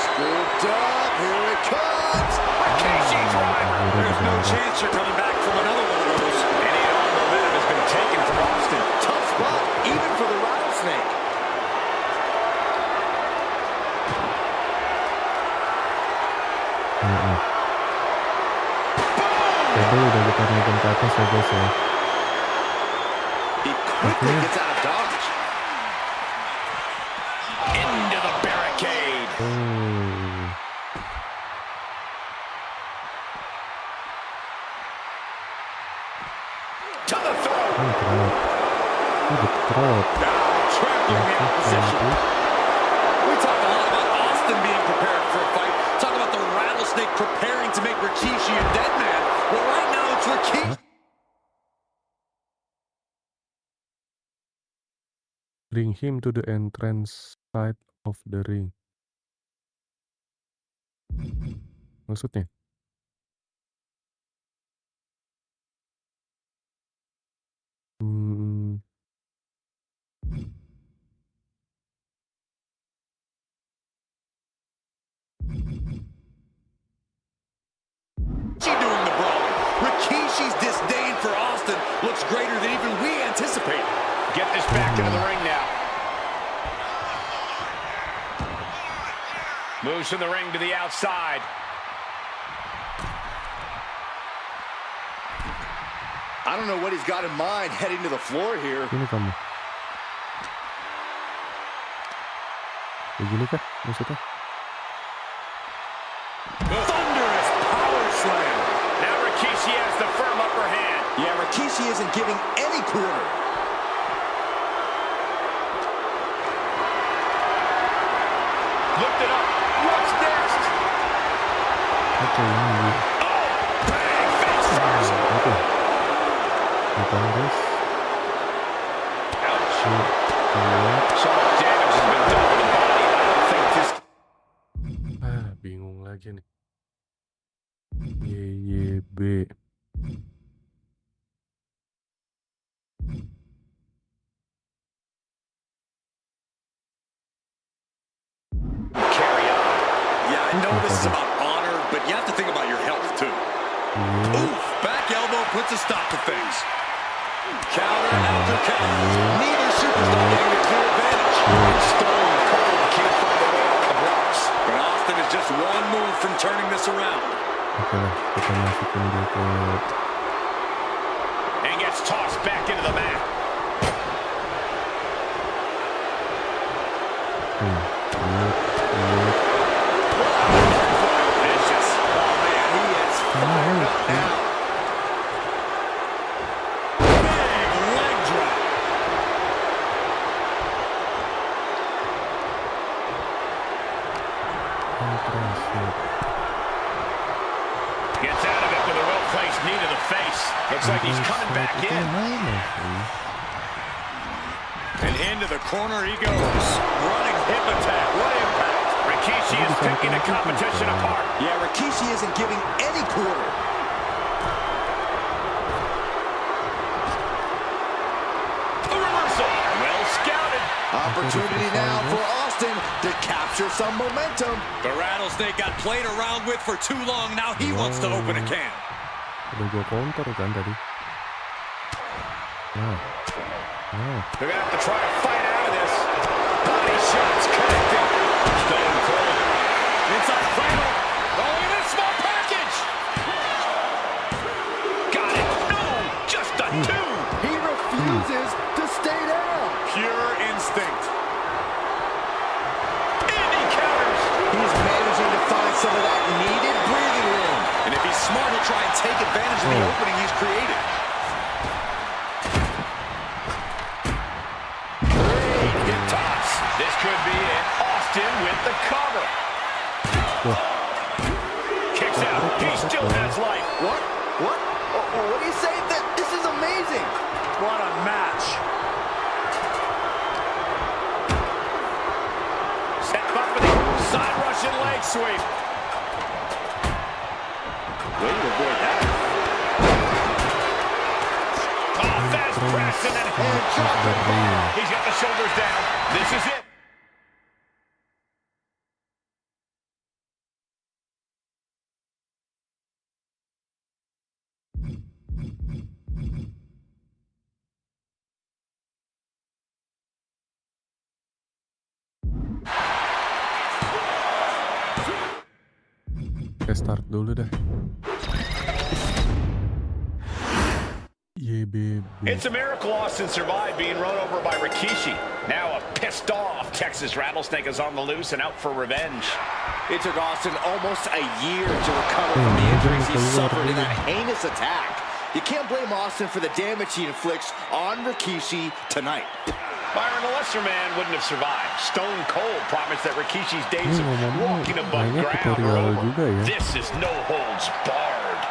Scooped up, here it comes. Rikishi's right. There's no chance you're coming back from another one of those. Any and all momentum has been taken from Austin. Tough spot, even for the rattlesnake. Udah kita naikin ke atas ya guys ya. He quickly gets out of dodge. Into the barricade. To the throat. Trapping the opposition. We talk a lot about Austin being prepared for a fight. Talk about the rattlesnake preparing to make Rikishi a dead man. Well, right now it's Rikishi. Bring him to the entrance side of the ring. Maksudnya? Doing the brawling. Rikishi's disdain for Austin looks greater than even we anticipated. Get this back into the ring now. Moves from the ring to the outside. I don't know what he's got in mind heading to the floor here. Ini kamu. Begini kah maksudnya? Thunderous power slam. Now Rikishi has the firm upper hand. Yeah, Rikishi isn't giving any quarter. Lift it up. What's next? Oke, ini. Oh, bang, face first. Oke. Bukan guys. Ouch. So much damage has been done to the body. I don't think this... Bingung lagi nih. YYB. Carry on. Yeah, I know this is about honor, but you have to think about your health too. Oof, back elbow puts a stop to things. Counter after counter. Neither superstar getting a clear advantage. Stone cold, can't find a way out of the blocks. But Austin is just one move from turning this around. Oke lah, kita masukin dia ke... And gets tossed back into the mat. Vicious. Oh man, he is fired up now. Big leg drop. Gets out of it with a well-placed knee to the face. Looks like he's coming back in. And into the corner he goes. Running hip attack. What impact. Rikishi is picking the competition apart. Yeah, Rikishi isn't giving any quarter. A reversal. Well scouted. Opportunity now for Austin to capture some momentum. The Rattlesnake got played around with for too long. Now he wants to open a can. Udah gue counter kan tadi. They're going to have to try to fight out of this. Body shots connecting. Stone Cold. Inside the final. Oh, look at this small package. Got it. No, just a two. He refuses to stay down. Pure instinct. And he counters. He's managing to find some of that needed breathing room. And if he's smart, he'll try and take advantage of the opening he's created. Hip toss. This could be it. Austin with the cover. Kicks out. He still has life. What? What do you say? This is amazing. What a match. Set up for the side Russian leg sweep. Way to avoid that. Oh, fast press and then drop the ball. He's got the shoulders down. This is it. Start dulu dah. Yeah, baby. It's a miracle Austin survived being run over by Rikishi. Now a pissed off Texas Rattlesnake is on the loose and out for revenge. It took Austin almost a year to recover from the injuries he suffered in that heinous attack. You can't blame Austin for the damage he inflicts on Rikishi tonight. Byron, a lesser man wouldn't have survived. Stone Cold promised that Rikishi's days of walking above ground are over. This is no holds barred.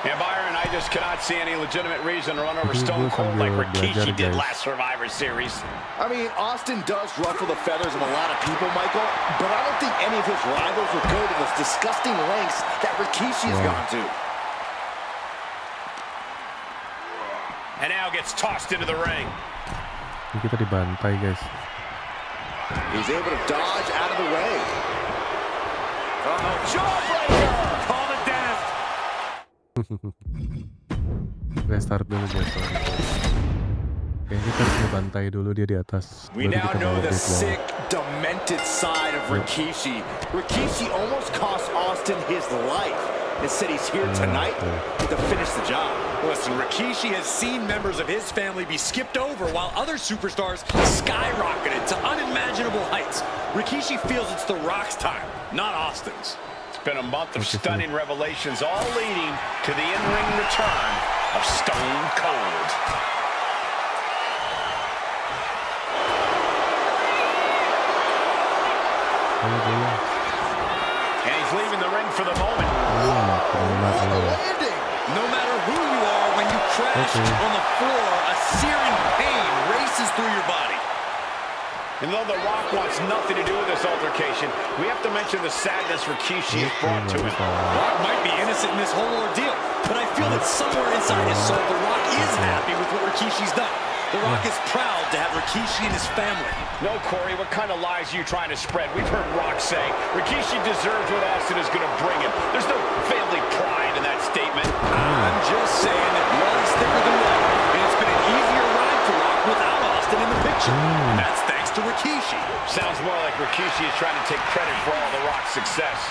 And Byron, I just cannot see any legitimate reason to run over Stone Cold like Rikishi did last Survivor Series. I mean, Austin does ruffle the feathers of a lot of people, Michael, but I don't think any of his rivals would go to those disgusting lengths that Rikishi has gone to. And now gets tossed into the ring. Ini kita dibantai, guys. He's able to dodge out of the way. Jawbreaker! Call it death. Restart dulu, guys. Kayaknya kita harus dibantai dulu dia di atas. We now know the sick, demented side of Rikishi. Rikishi almost cost Austin his life. Instead, he's here tonight to finish the job. Listen, Rikishi has seen members of his family be skipped over while other superstars skyrocketed to unimaginable heights. Rikishi feels it's The Rock's time, not Austin's. It's been a month of stunning revelations, all leading to the in-ring return of Stone Cold. And he's leaving the ring for the moment. No matter who you are, when you crash on the floor, a searing pain races through your body. And though The Rock wants nothing to do with this altercation, we have to mention the sadness Rikishi has brought to him. Rock might be innocent in this whole ordeal, but I feel that somewhere inside his soul, The Rock is happy with what Rikishi's done. The Rock is proud to have Rikishi and his family. No, Corey, what kind of lies are you trying to spread? We've heard Rock say Rikishi deserves what Austin is going to bring him. There's no family pride in that statement. I'm just saying that blood's thicker than water, and it's been an easier ride for Rock without Austin in the picture. And that's thanks to Rikishi. Sounds more like Rikishi is trying to take credit for all The Rock's success.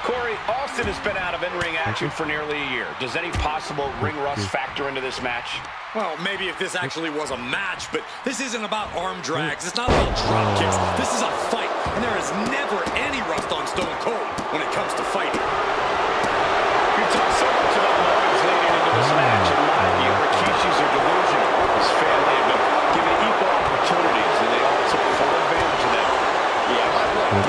Corey, Austin has been out of in-ring action for nearly a year. Does any possible ring rust factor into this match? Well, maybe if this actually was a match, but this isn't about arm drags. It's not about drop kicks. This is a fight, and there is never any rust on Stone Cold when it comes to fighting. We've talked so much about motives leading into this match. In my view, Rikishi's are delusional. His family have been given equal opportunities, and they all took full advantage of that. Yeah, my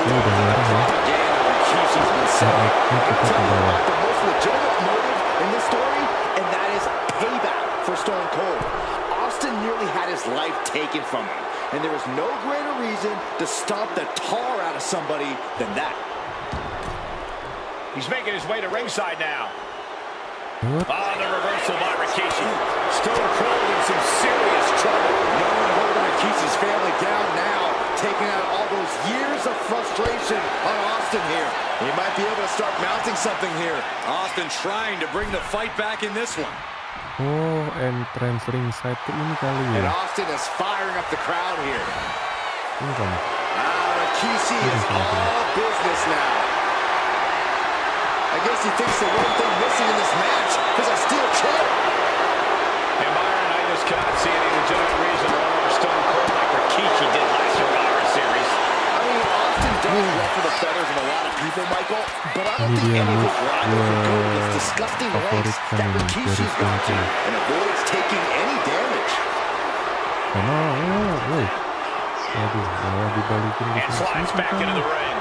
Rikishi's been set up. The most legitimate motive in this story, and that is payback for Stone Cold. Austin nearly had his life taken from him, and and there is no greater reason to stomp the tar out of somebody than that. He's making his way to ringside now. The reversal by Rikishi. Stone Cold in some serious trouble. No one holding Rikishi's family down now, taking out all those years of frustration on Austin here. He might be able to start mounting something here. Austin trying to bring the fight back in this one. Oh, entrance ringside tuh ini kali ya. And Austin is firing up the crowd here. Ini kan. Rikishi is all business now. I guess he thinks the one thing missing in this match is a steel chair. And Byron, I just cannot see any legitimate reason to run over Stone Cold like Rikishi did last Survivor Series. I mean, Austin does ruffle the feathers of a lot of people, Michael, but I don't think any of his rivals would go to this disgusting lengths that Rikishi's gone to and avoids taking any damage. And slides back into the ring.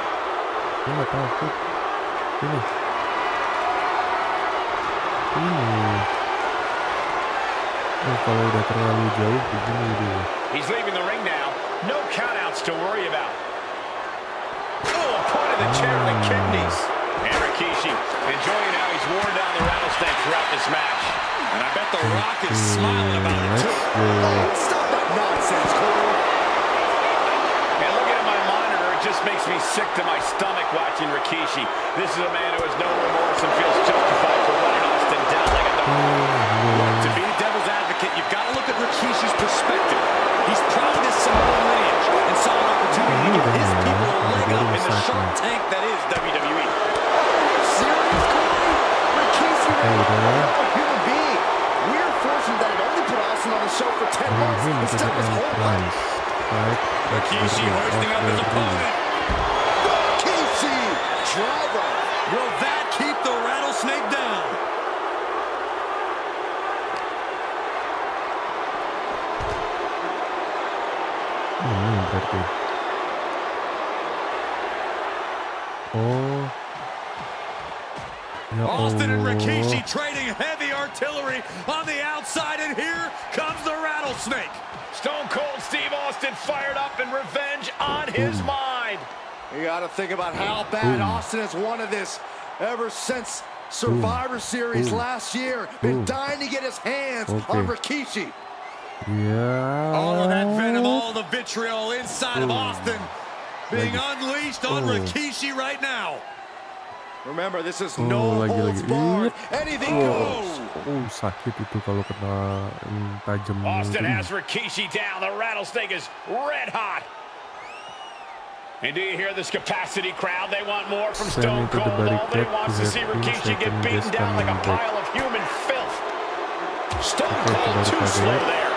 Kalau udah terlalu jauh begini dia. He's leaving the ring now. No countouts to worry about. Oh, point of the chair to the kidneys. And Rikishi enjoying how he's worn down the rattlesnake throughout this match. And I bet The Rock is smiling about it too. Stop that nonsense, Cole. And looking at my monitor, it just makes me sick to my stomach watching Rikishi. This is a man who has no remorse and feels justified for running Austin down like a dog. To be the devil's advocate, you've got to look at Rikishi's perspective. He's proud of his Samoan lineage and saw an opportunity to give his people a leg up in the shark tank that is WWE. Serious, Cole? Rikishi ran a human being. We're fortunate that it only put Austin on the show for 10 months instead of his whole life. Rikishi hoisting up his opponent. Rikishi, driver. Will that keep the rattlesnake down? Berarti. Oh. Austin and Rikishi trading heavy artillery on the outside, and here comes the rattlesnake. Stone Cold Steve Austin fired up and revenge on his mind. You got to think about how bad Austin has wanted this ever since Survivor Series last year. Been dying to get his hands on Rikishi. Yeah. All of that venom, all the vitriol inside of Austin being unleashed on Rikishi right now. Remember, this is no holds barred. Anything goes. Sakit itu kalau kena tajam. Austin has Rikishi down. The rattlesnake is red hot. And do you hear this capacity crowd? They want more from Stone Cold. Nobody wants to see Rikishi get beaten down like a pile of human filth. Stone Cold too slow there.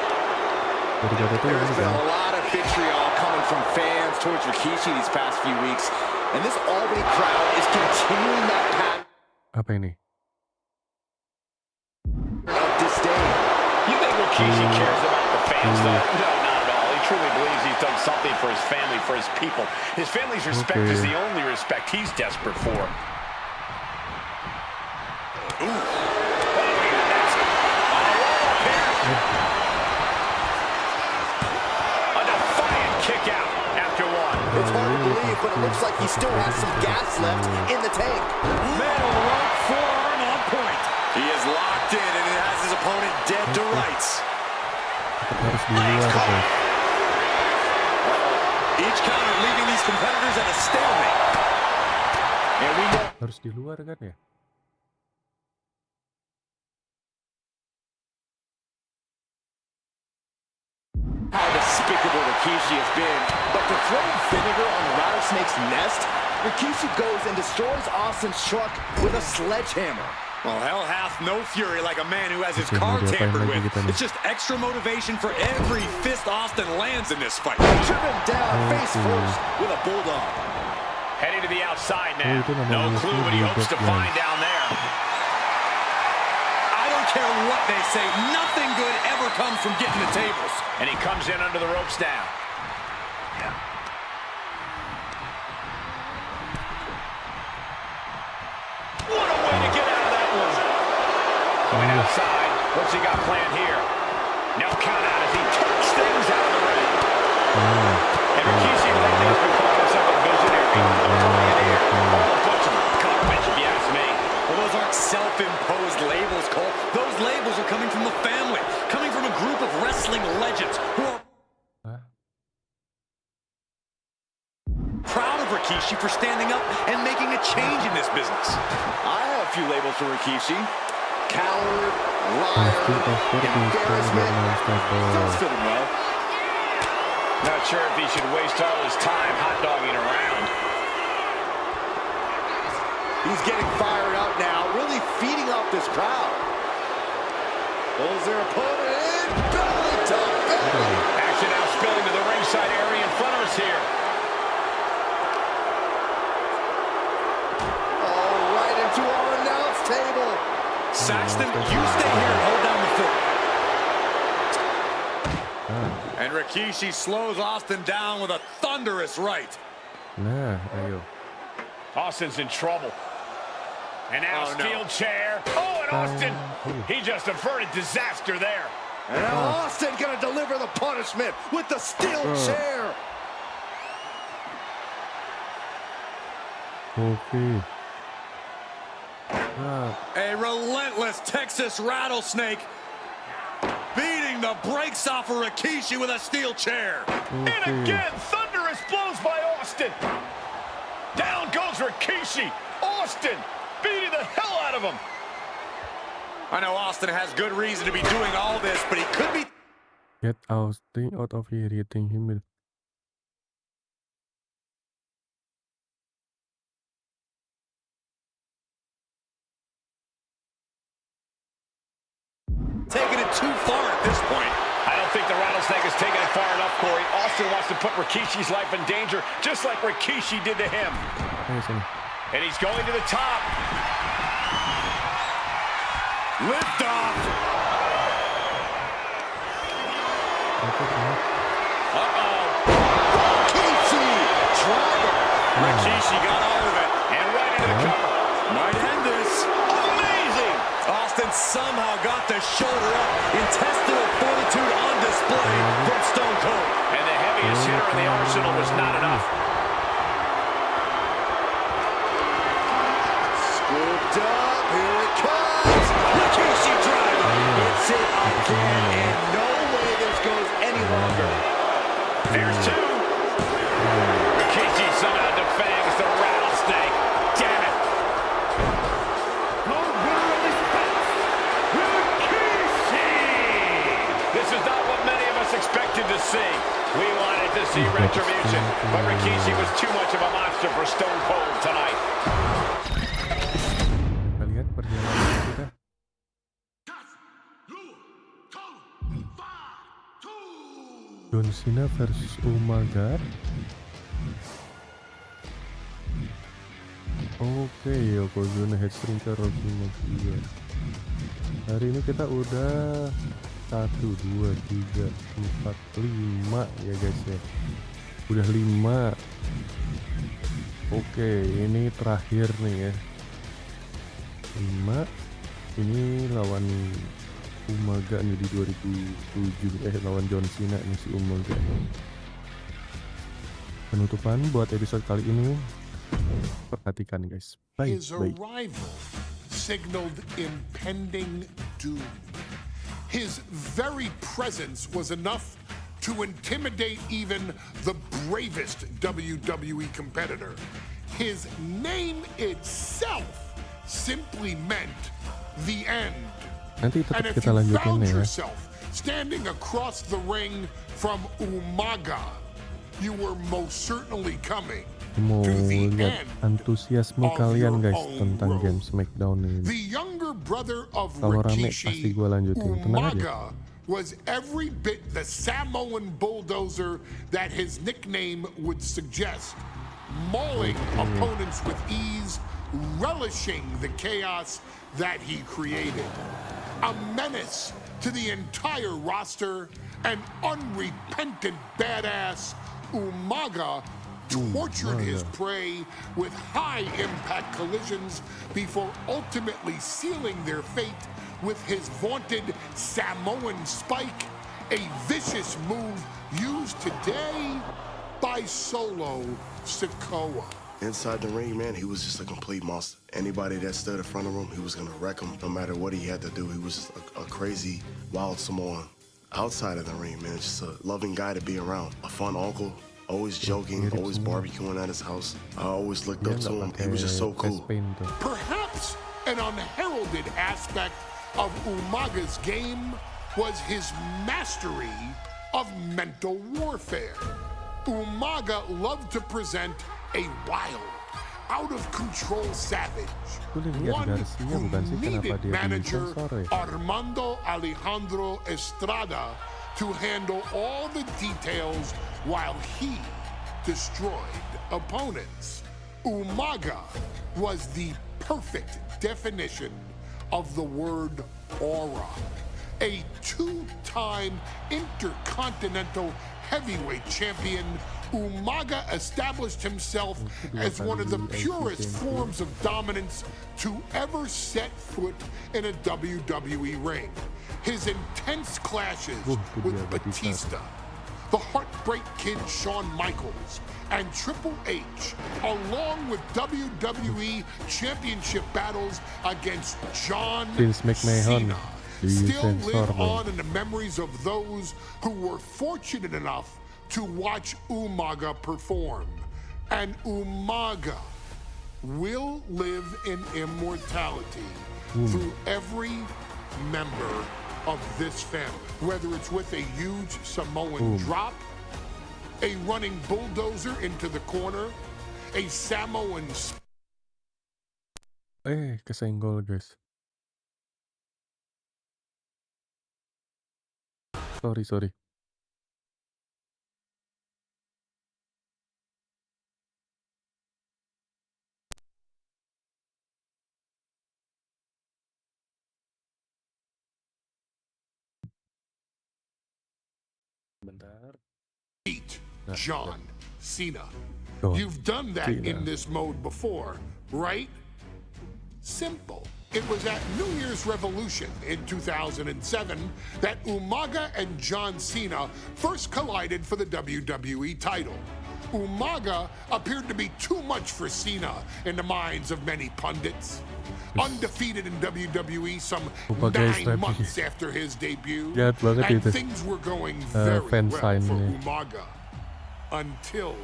There's been a lot of vitriol coming from fans towards Rikishi these past few weeks. And this Albany crowd is continuing that pattern Apa ini? of disdain. You think Rikishi cares about the fans, though? No, not at all. He truly believes he's done something for his family, for his people. His family's respect is the only respect he's desperate for. A defiant kick out after one. It's hard to believe, but it looks like he still has some gas left in the tank. Metal right forearm on point. He is locked in, and it has his opponent dead to rights. Harus di luar guys. Each counter leaving these competitors at a stalemate. And we know Harus di luar kan ya? how despicable Rikishi has been, but to throw vinegar on Rattlesnake's nest, Rikishi goes and destroys Austin's truck with a sledgehammer. Well, hell hath no fury like a man who has his car tampered with. It's just extra motivation for every fist Austin lands in this fight. Driven down face first with a bulldog. Heading to the outside now. No clue what he hopes to find down there. I don't care what they say. Nothing good ever comes from getting the tables. And he comes in under the ropes now. What a way to get out of that one. Going outside. What's he got planned here? No count out as he takes things out of the ring. And Rikishi lately has been calling himself a visionary. A bunch of garbage, if you ask me. Well, those aren't self-imposed labels, Cole. Those labels are coming from the family, coming from a group of wrestling legends who are proud of Rikishi for standing up and making a change in this business. I have a few labels for Rikishi. Coward, liar, embarrassment. Those fit him well. Not sure if he should waste all his time hot-dogging around. He's getting fired up now, really feeding off this crowd. Pulls their opponent in, belly to belly. Action now spilling to the ringside area in front of us here. Oh, right into our announce table. Saxton, you stay here and hold down the fort. And Rikishi slows Austin down with a thunderous right. Nah, ayo. Austin's in trouble. And now steel chair. Oh, and Austin, he just averted disaster there. And now Austin gonna deliver the punishment with the steel chair. Okay. A relentless Texas rattlesnake beating the brakes off of Rikishi with a steel chair. And again, thunderous blows by Austin. Down goes Rikishi. Austin beating the hell out of him. I know Austin has good reason to be doing all this, but he could be... Get Austin out of here, hitting him. taking it too far at this point. I don't think the rattlesnake has taken it far enough, Corey. Austin wants to put Rikishi's life in danger, just like Rikishi did to him. And he's going to the top. Lift off. Rikishi driver. Rikishi got out of it. And right into the cover. Might end this. Amazing. Austin somehow got the shoulder up. Intestinal fortitude on display from Stone Cold. And the heaviest hitter in the arsenal was not enough. Scooped up. Here it comes. Rikishi driver. It's it again. And no way this goes any longer. Here's two. Rikishi somehow defangs the rattlesnake. Damn it. This is not what many of us expected to see. We wanted to see retribution, but Rikishi was too much of a monster for Stone Cold tonight. Kita lihat perjalanan kita. John Cena versus Umaga. Oke, Yokozuna Headstring ke Rocky Maguire. Hari ini kita udah 1, 2, 3, 4, 5 ya guys ya. Udah 5. Oke, ini terakhir nih ya. 5. Ini lawan Umaga nih di 2007 lawan John Cena nih si Umaga. Penutupan buat episode kali ini. Perhatikan guys. His arrival signaled impending doom. His very presence was enough to intimidate even the bravest WWE competitor. His name itself simply meant the end. Nanti And tetap if kita you lanjutin found ya. yourself standing across the ring from Umaga, you were most certainly coming Mau to the lihat end antusiasme of kalian your guys own tentang road. game Smackdown ini. The younger brother of Kalau rame pasti Rikishi, gue lanjutin. Tenang aja. Umaga, was every bit the Samoan bulldozer that his nickname would suggest, mauling opponents with ease, relishing the chaos that he created. A menace to the entire roster, an unrepentant badass, Umaga tortured his prey with high-impact collisions before ultimately sealing their fate with his vaunted Samoan spike A vicious move used today by Solo Sikoa. Inside the ring, man, he was just a complete monster. Anybody that stood in front of him, he was gonna wreck him no matter what he had to do. He was just a crazy, wild Samoan. Outside of the ring, man, just a loving guy to be around. A fun uncle, always joking, always barbecuing at his house. I always looked up to him. He was just so cool. Perhaps an unheralded aspect of Umaga's game was his mastery of mental warfare. Umaga loved to present a wild, out-of-control savage, one who needed manager Armando Alejandro Estrada to handle all the details while he destroyed opponents. Umaga was the perfect definition of the word aura. A two-time intercontinental heavyweight champion, Umaga established himself as one of the purest forms of dominance to ever set foot in a WWE ring. His intense clashes with Batista, the Heartbreak Kid Shawn Michaels, and Triple H, along with WWE Championship battles against John Cena, still live on in the memories of those who were fortunate enough to watch Umaga perform. And Umaga will live in immortality through every member of this family. Whether it's with a huge Samoan drop, a running bulldozer into the corner, a Samoan... Kesenggol guys. Sorry. Bentar. Beat John Cena. You've done that in this mode before, right? Simple. It was at New Year's Revolution in 2007 that Umaga and John Cena first collided for the WWE title. Umaga appeared to be too much for Cena in the minds of many pundits. Undefeated in WWE some 9 months after his debut, and things were going very well for Umaga. Until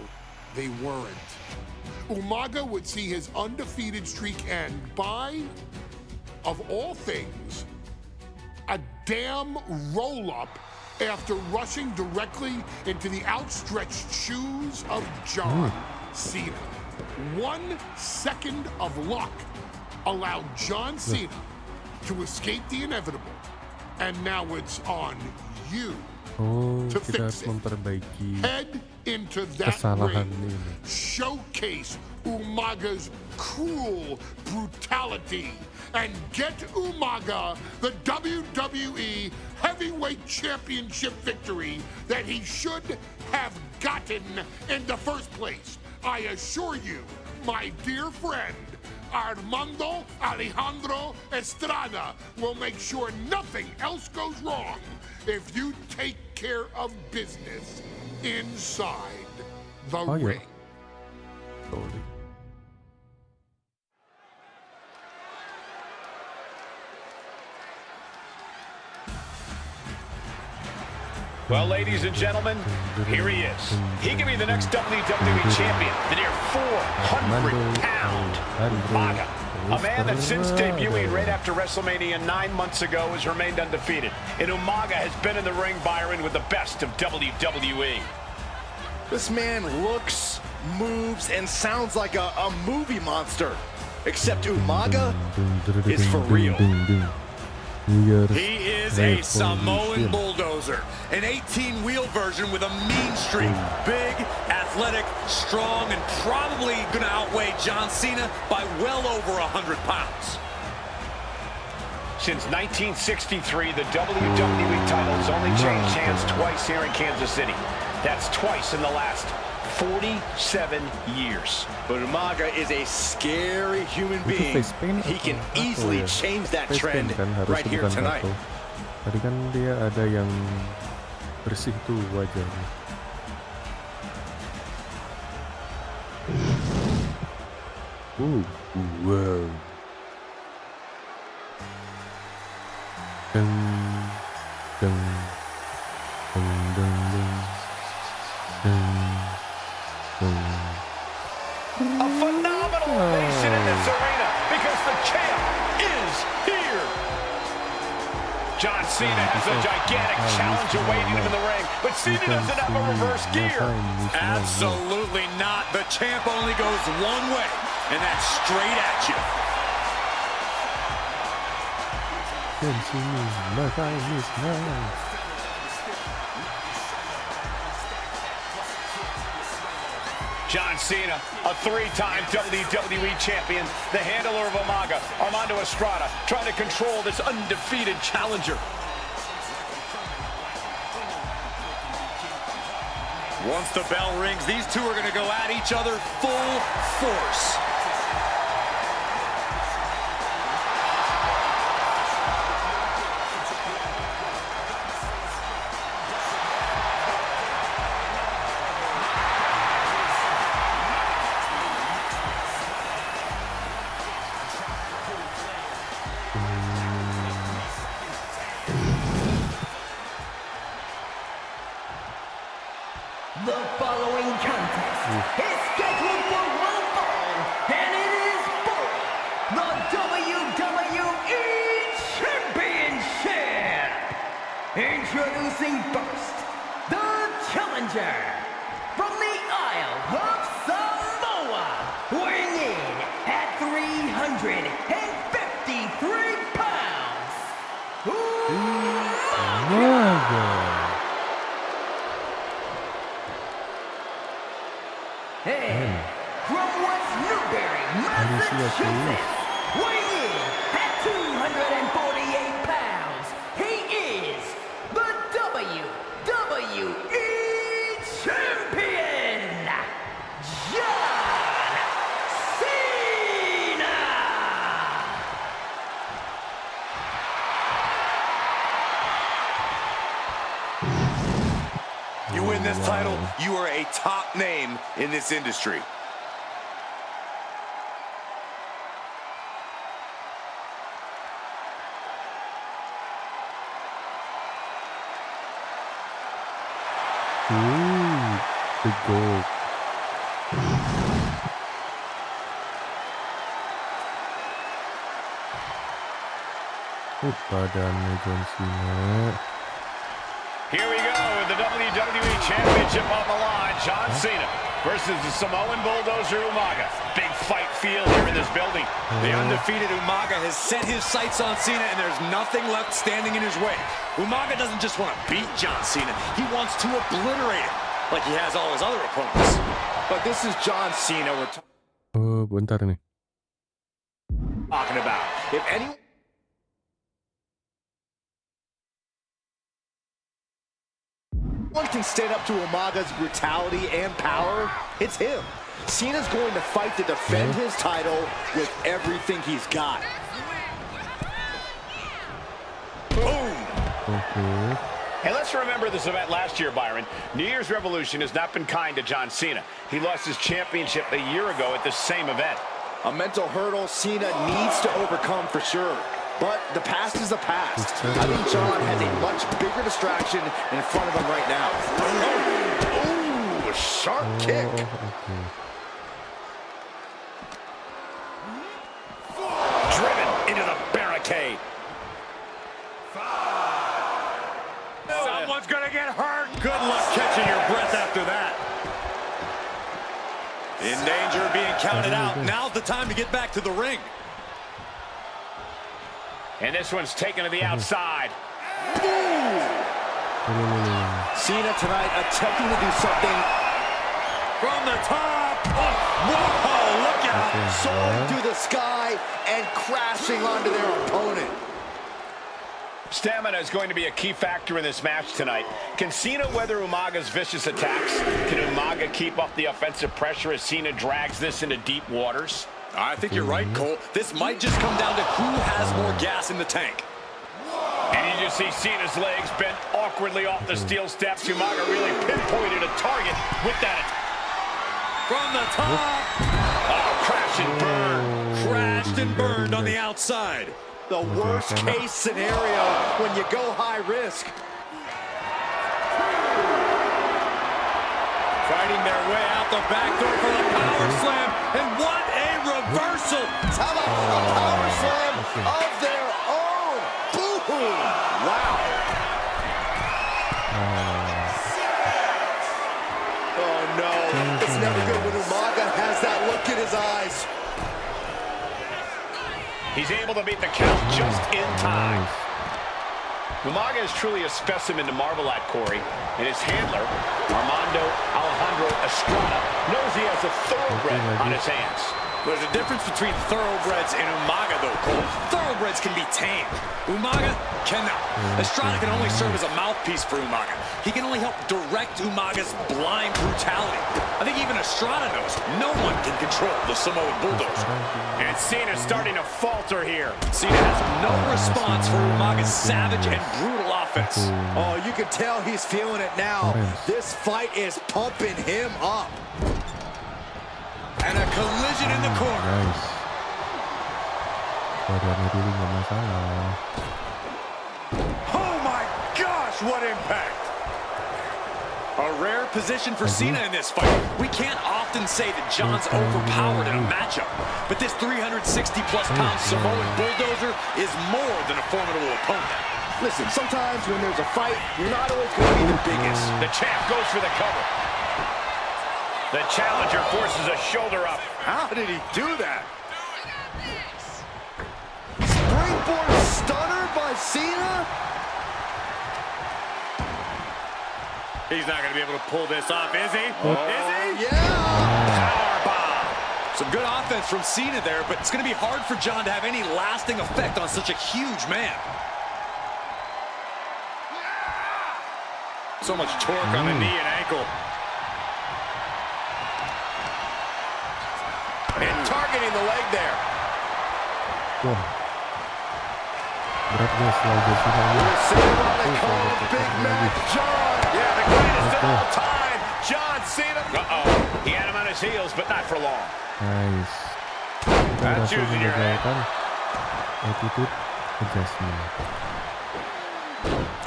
they weren't. Umaga would see his undefeated streak end by, of all things, a damn roll-up after rushing directly into the outstretched shoes of John Cena. 1 second of luck allowed John Cena to escape the inevitable, and now it's on you to fix it. Head into that ring, showcase Umaga's cruel brutality, and get Umaga the WWE Heavyweight Championship victory that he should have gotten in the first place. I assure you, my dear friend, Armando Alejandro Estrada will make sure nothing else goes wrong if you take care of business inside the ring. Well, ladies and gentlemen, here he is. He can be the next WWE champion, the near 400-pound Umaga. A man that since debuting right after WrestleMania 9 months ago has remained undefeated. And Umaga has been in the ring, Byron, with the best of WWE. This man looks, moves, and sounds like a movie monster. Except Umaga is for real. He is a Samoan bulldozer, an 18-wheel version with a mean streak. Big, athletic, strong, and probably going to outweigh John Cena by well over 100 pounds. Since 1963, the WWE title has only changed hands twice here in Kansas City. That's twice in the last 47 years. But Umaga is a scary human being. He can easily change that trend right here tonight. Tadi kan dia ada yang Bersih tuh wajahnya. Wow. Deng, deng, deng, deng, deng, deng, deng. A phenomenal ovation in this arena because the champ is here. John Cena has a gigantic challenge awaiting him in the ring, but Cena doesn't have a reverse gear. Absolutely not. The champ only goes one way, and that's straight at you. John Cena, a three-time WWE champion, the handler of Umaga, Armando Estrada, trying to control this undefeated challenger. Once the bell rings, these two are going to go at each other full force. The following contest is scheduled for one fall, and it is for the WWE Championship. Introducing first, the challenger from the Isle of Samoa, weighing in at 353 pounds. And from West Newbury, Massachusetts, weighing in at 248 pounds, he is the WWE Champion, John Cena! You win this title, you are a top name in this industry. The gold. Badannya John Cena. Here we go with the WWE Championship on the line. John Cena versus the Samoan bulldozer Umaga. Big fight feel here in this building. The undefeated Umaga has set his sights on Cena, and there's nothing left standing in his way. Umaga doesn't just want to beat John Cena. He wants to obliterate him, like he has all his other opponents. But this is John Cena we're Bentar nih. talking about. If anyone can stand up to Umaga's brutality and power, it's him. Cena's going to fight to defend his title with everything he's got. Boom! And let's remember this event last year, Byron. New Year's Revolution has not been kind to John Cena. He lost his championship a year ago at this same event. A mental hurdle Cena needs to overcome for sure. But the past is the past. I think John has a much bigger distraction in front of him right now. Ooh, sharp kick. Driven into the barricade. Someone's gonna get hurt. Good luck catching your breath after that. In danger of being counted out. Now's the time to get back to the ring. And this one's taken to the outside. Cena tonight attempting to do something from the top. Oh, whoa, look out. Soaring through the sky and crashing onto their opponent. Stamina is going to be a key factor in this match tonight. Can Cena weather Umaga's vicious attacks? Can Umaga keep up the offensive pressure as Cena drags this into deep waters? I think you're right, Cole. This might just come down to who has more gas in the tank. And And you just see Cena's legs bent awkwardly off the steel steps. Umaga really pinpointed a target with that attack. From the top. Oh, crash and burn. Crashed and burned on the outside. The worst case scenario when you go high risk. Fighting their way out the back door for the power slam. And what a reversal. How about a power slam of their own? Boom! Wow. Oh, no. It's never good when Umaga has that look in his eyes. He's able to beat the count just in time. Umaga is truly a specimen to marvel at, Corey. And his handler, Armando Alejandro Estrada, knows he has a thoroughbred on his hands. There's a difference between thoroughbreds and Umaga, though, Cole. Thoroughbreds can be tamed. Umaga cannot. Estrada can only serve as a mouthpiece for Umaga. He can only help direct Umaga's blind brutality. I think even Estrada knows no one can control the Samoan bulldozer. And Cena's starting to falter here. Cena has no response for Umaga's savage and brutal offense. Oh, you can tell he's feeling it now. This fight is pumping him up. And a collision in the corner. Oh my gosh, what impact! A rare position for Cena in this fight. We can't often say that John's overpowered in a matchup, but this 360-plus pound Samoan bulldozer is more than a formidable opponent. Listen, sometimes when there's a fight, you're not always going to be the biggest. The champ goes for the cover. The challenger forces a shoulder up. How did he do that? Springboard stunner by Cena? He's not going to be able to pull this off, is he? Oh, is he? Yeah! Powerbomb. Some good offense from Cena there, but it's going to be hard for John to have any lasting effect on such a huge man. So much torque on the knee and ankle. And targeting the leg there. Big Mac John. Yeah, the greatest of all time. John Cena. Uh-oh. He had him on his heels, but not for long. Nice. That's using your head. Attitude adjustment.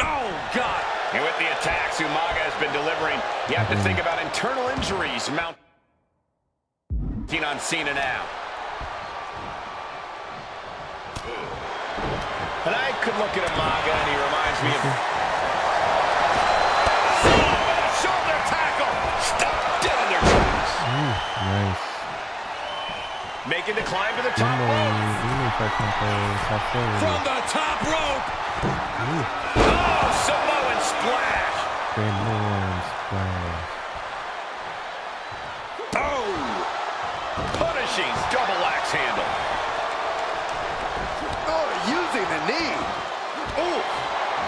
Oh, God. And with the attacks Umaga has been delivering, you have to think about internal injuries mounting on Cena now. And I could look at Umaga and he reminds me of Cena with a shoulder tackle. Stopped dead in their tracks. Nice. Making the climb to the top rope. From the top rope. Oh, Samoan splash. Samoan splash. Oh. Punishing double axe handle. Oh, using the knee. Oh,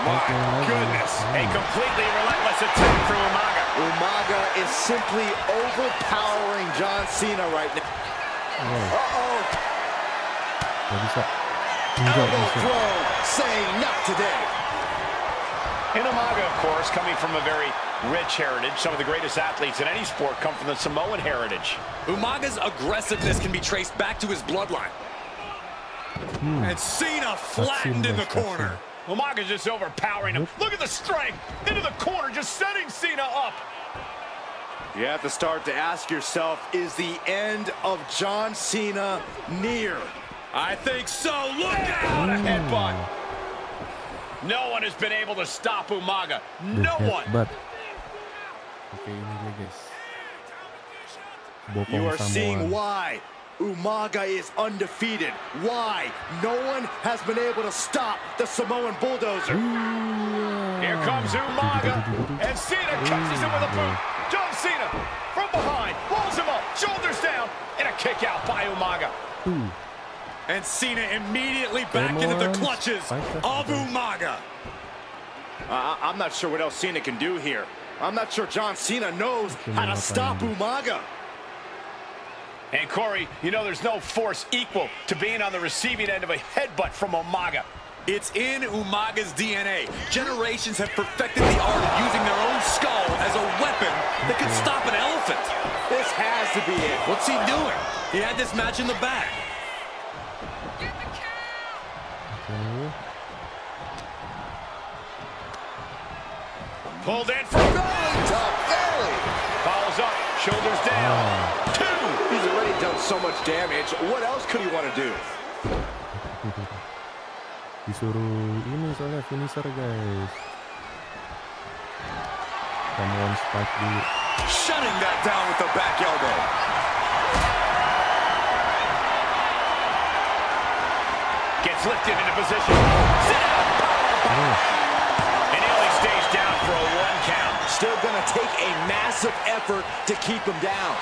my goodness. A completely relentless attack from Umaga. Umaga is simply overpowering John Cena right now. Uh-oh. Elbow throw, saying not today. And Umaga, of course, coming from a very rich heritage. Some of the greatest athletes in any sport come from the Samoan heritage. Umaga's aggressiveness can be traced back to his bloodline. And Cena flattened in the corner. Umaga's just overpowering him. Look at the strength. Into the corner, just setting Cena up. You have to start to ask yourself, is the end of John Cena near? I think so. Look What out! a headbutt. No one has been able to stop Umaga. No one. Oke, ini dia guys. You are seeing why Umaga is undefeated. Why no one has been able to stop the Samoan bulldozer. Here comes Umaga, and Cena catches him with a boot. John Cena from behind, rolls him up, shoulders down, and a kick out by Umaga. And Cena immediately back into the clutches of Umaga. I'm not sure what else Cena can do here. I'm not sure John Cena knows how to stop Umaga. And Corey, you know there's no force equal to being on the receiving end of a headbutt from Umaga. It's in Umaga's DNA. Generations have perfected the art of using their own skull as a weapon that could stop an elephant. This has to be it. What's he doing? He had this match in the bag. Pulled in for belly to belly. Follows up, shoulders down. 2. He's already done so much damage. What else could he want to do? Disuruh ini soalnya finisher, guys. Someone spike dulu. Shutting that down with the back elbow. Gets lifted into position. And he only stays down for a 1 count. Still gonna take a massive effort to keep him down.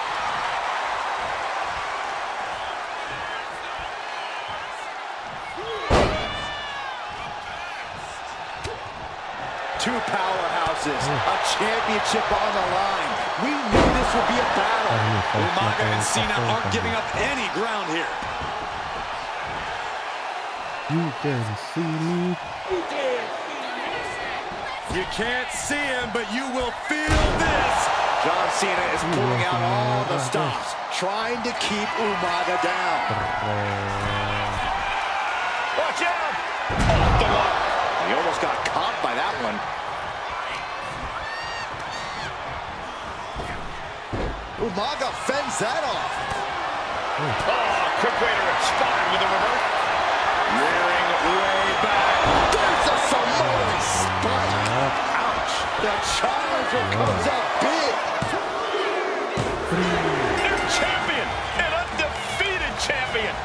Two powerhouses, a championship on the line. We knew this would be a battle. Umaga and Cena aren't giving up any ground here. You can see me. You can't see him, but you will feel this. John Cena is pulling out all the stops, trying to keep Umaga down. Watch out! Off the mark. He almost got caught by that one. Umaga fends that off. Oh, quick way to respond with a reverse. Rearing way back. There's a Samoan spike. Ouch. The challenger comes up big. New champion. An undefeated champion.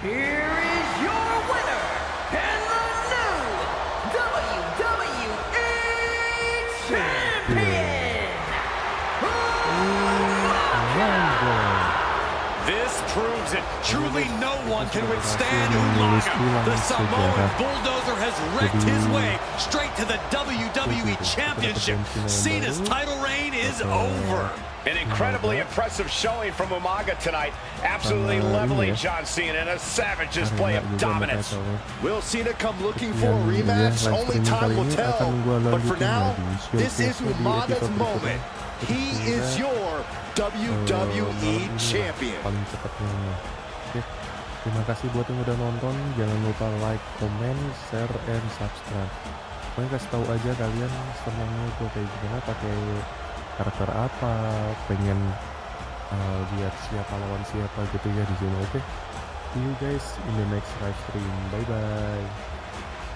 Here is your winner, and the new WWE Champion, This proves it. Truly no one can withstand Umaga. The Samoan bulldozer has wrecked his way straight to the WWE Championship. Cena's title reign is over. An incredibly impressive showing from Umaga tonight. Absolutely leveling John Cena in a savage display of dominance. Will Cena come looking for a rematch? Only time will tell. But for now, this is Umaga's moment. He is your WWE Champion. Paling cepatnya. Oke. Terima kasih buat yang udah nonton. Jangan lupa like, comment, share, and subscribe. Pokoknya kasih tahu aja kalian senangnya gue kayak gimana, pakai karakter apa, pengen lihat siapa lawan siapa gitu ya di sini. Oke. See you guys in the next live stream. Bye bye.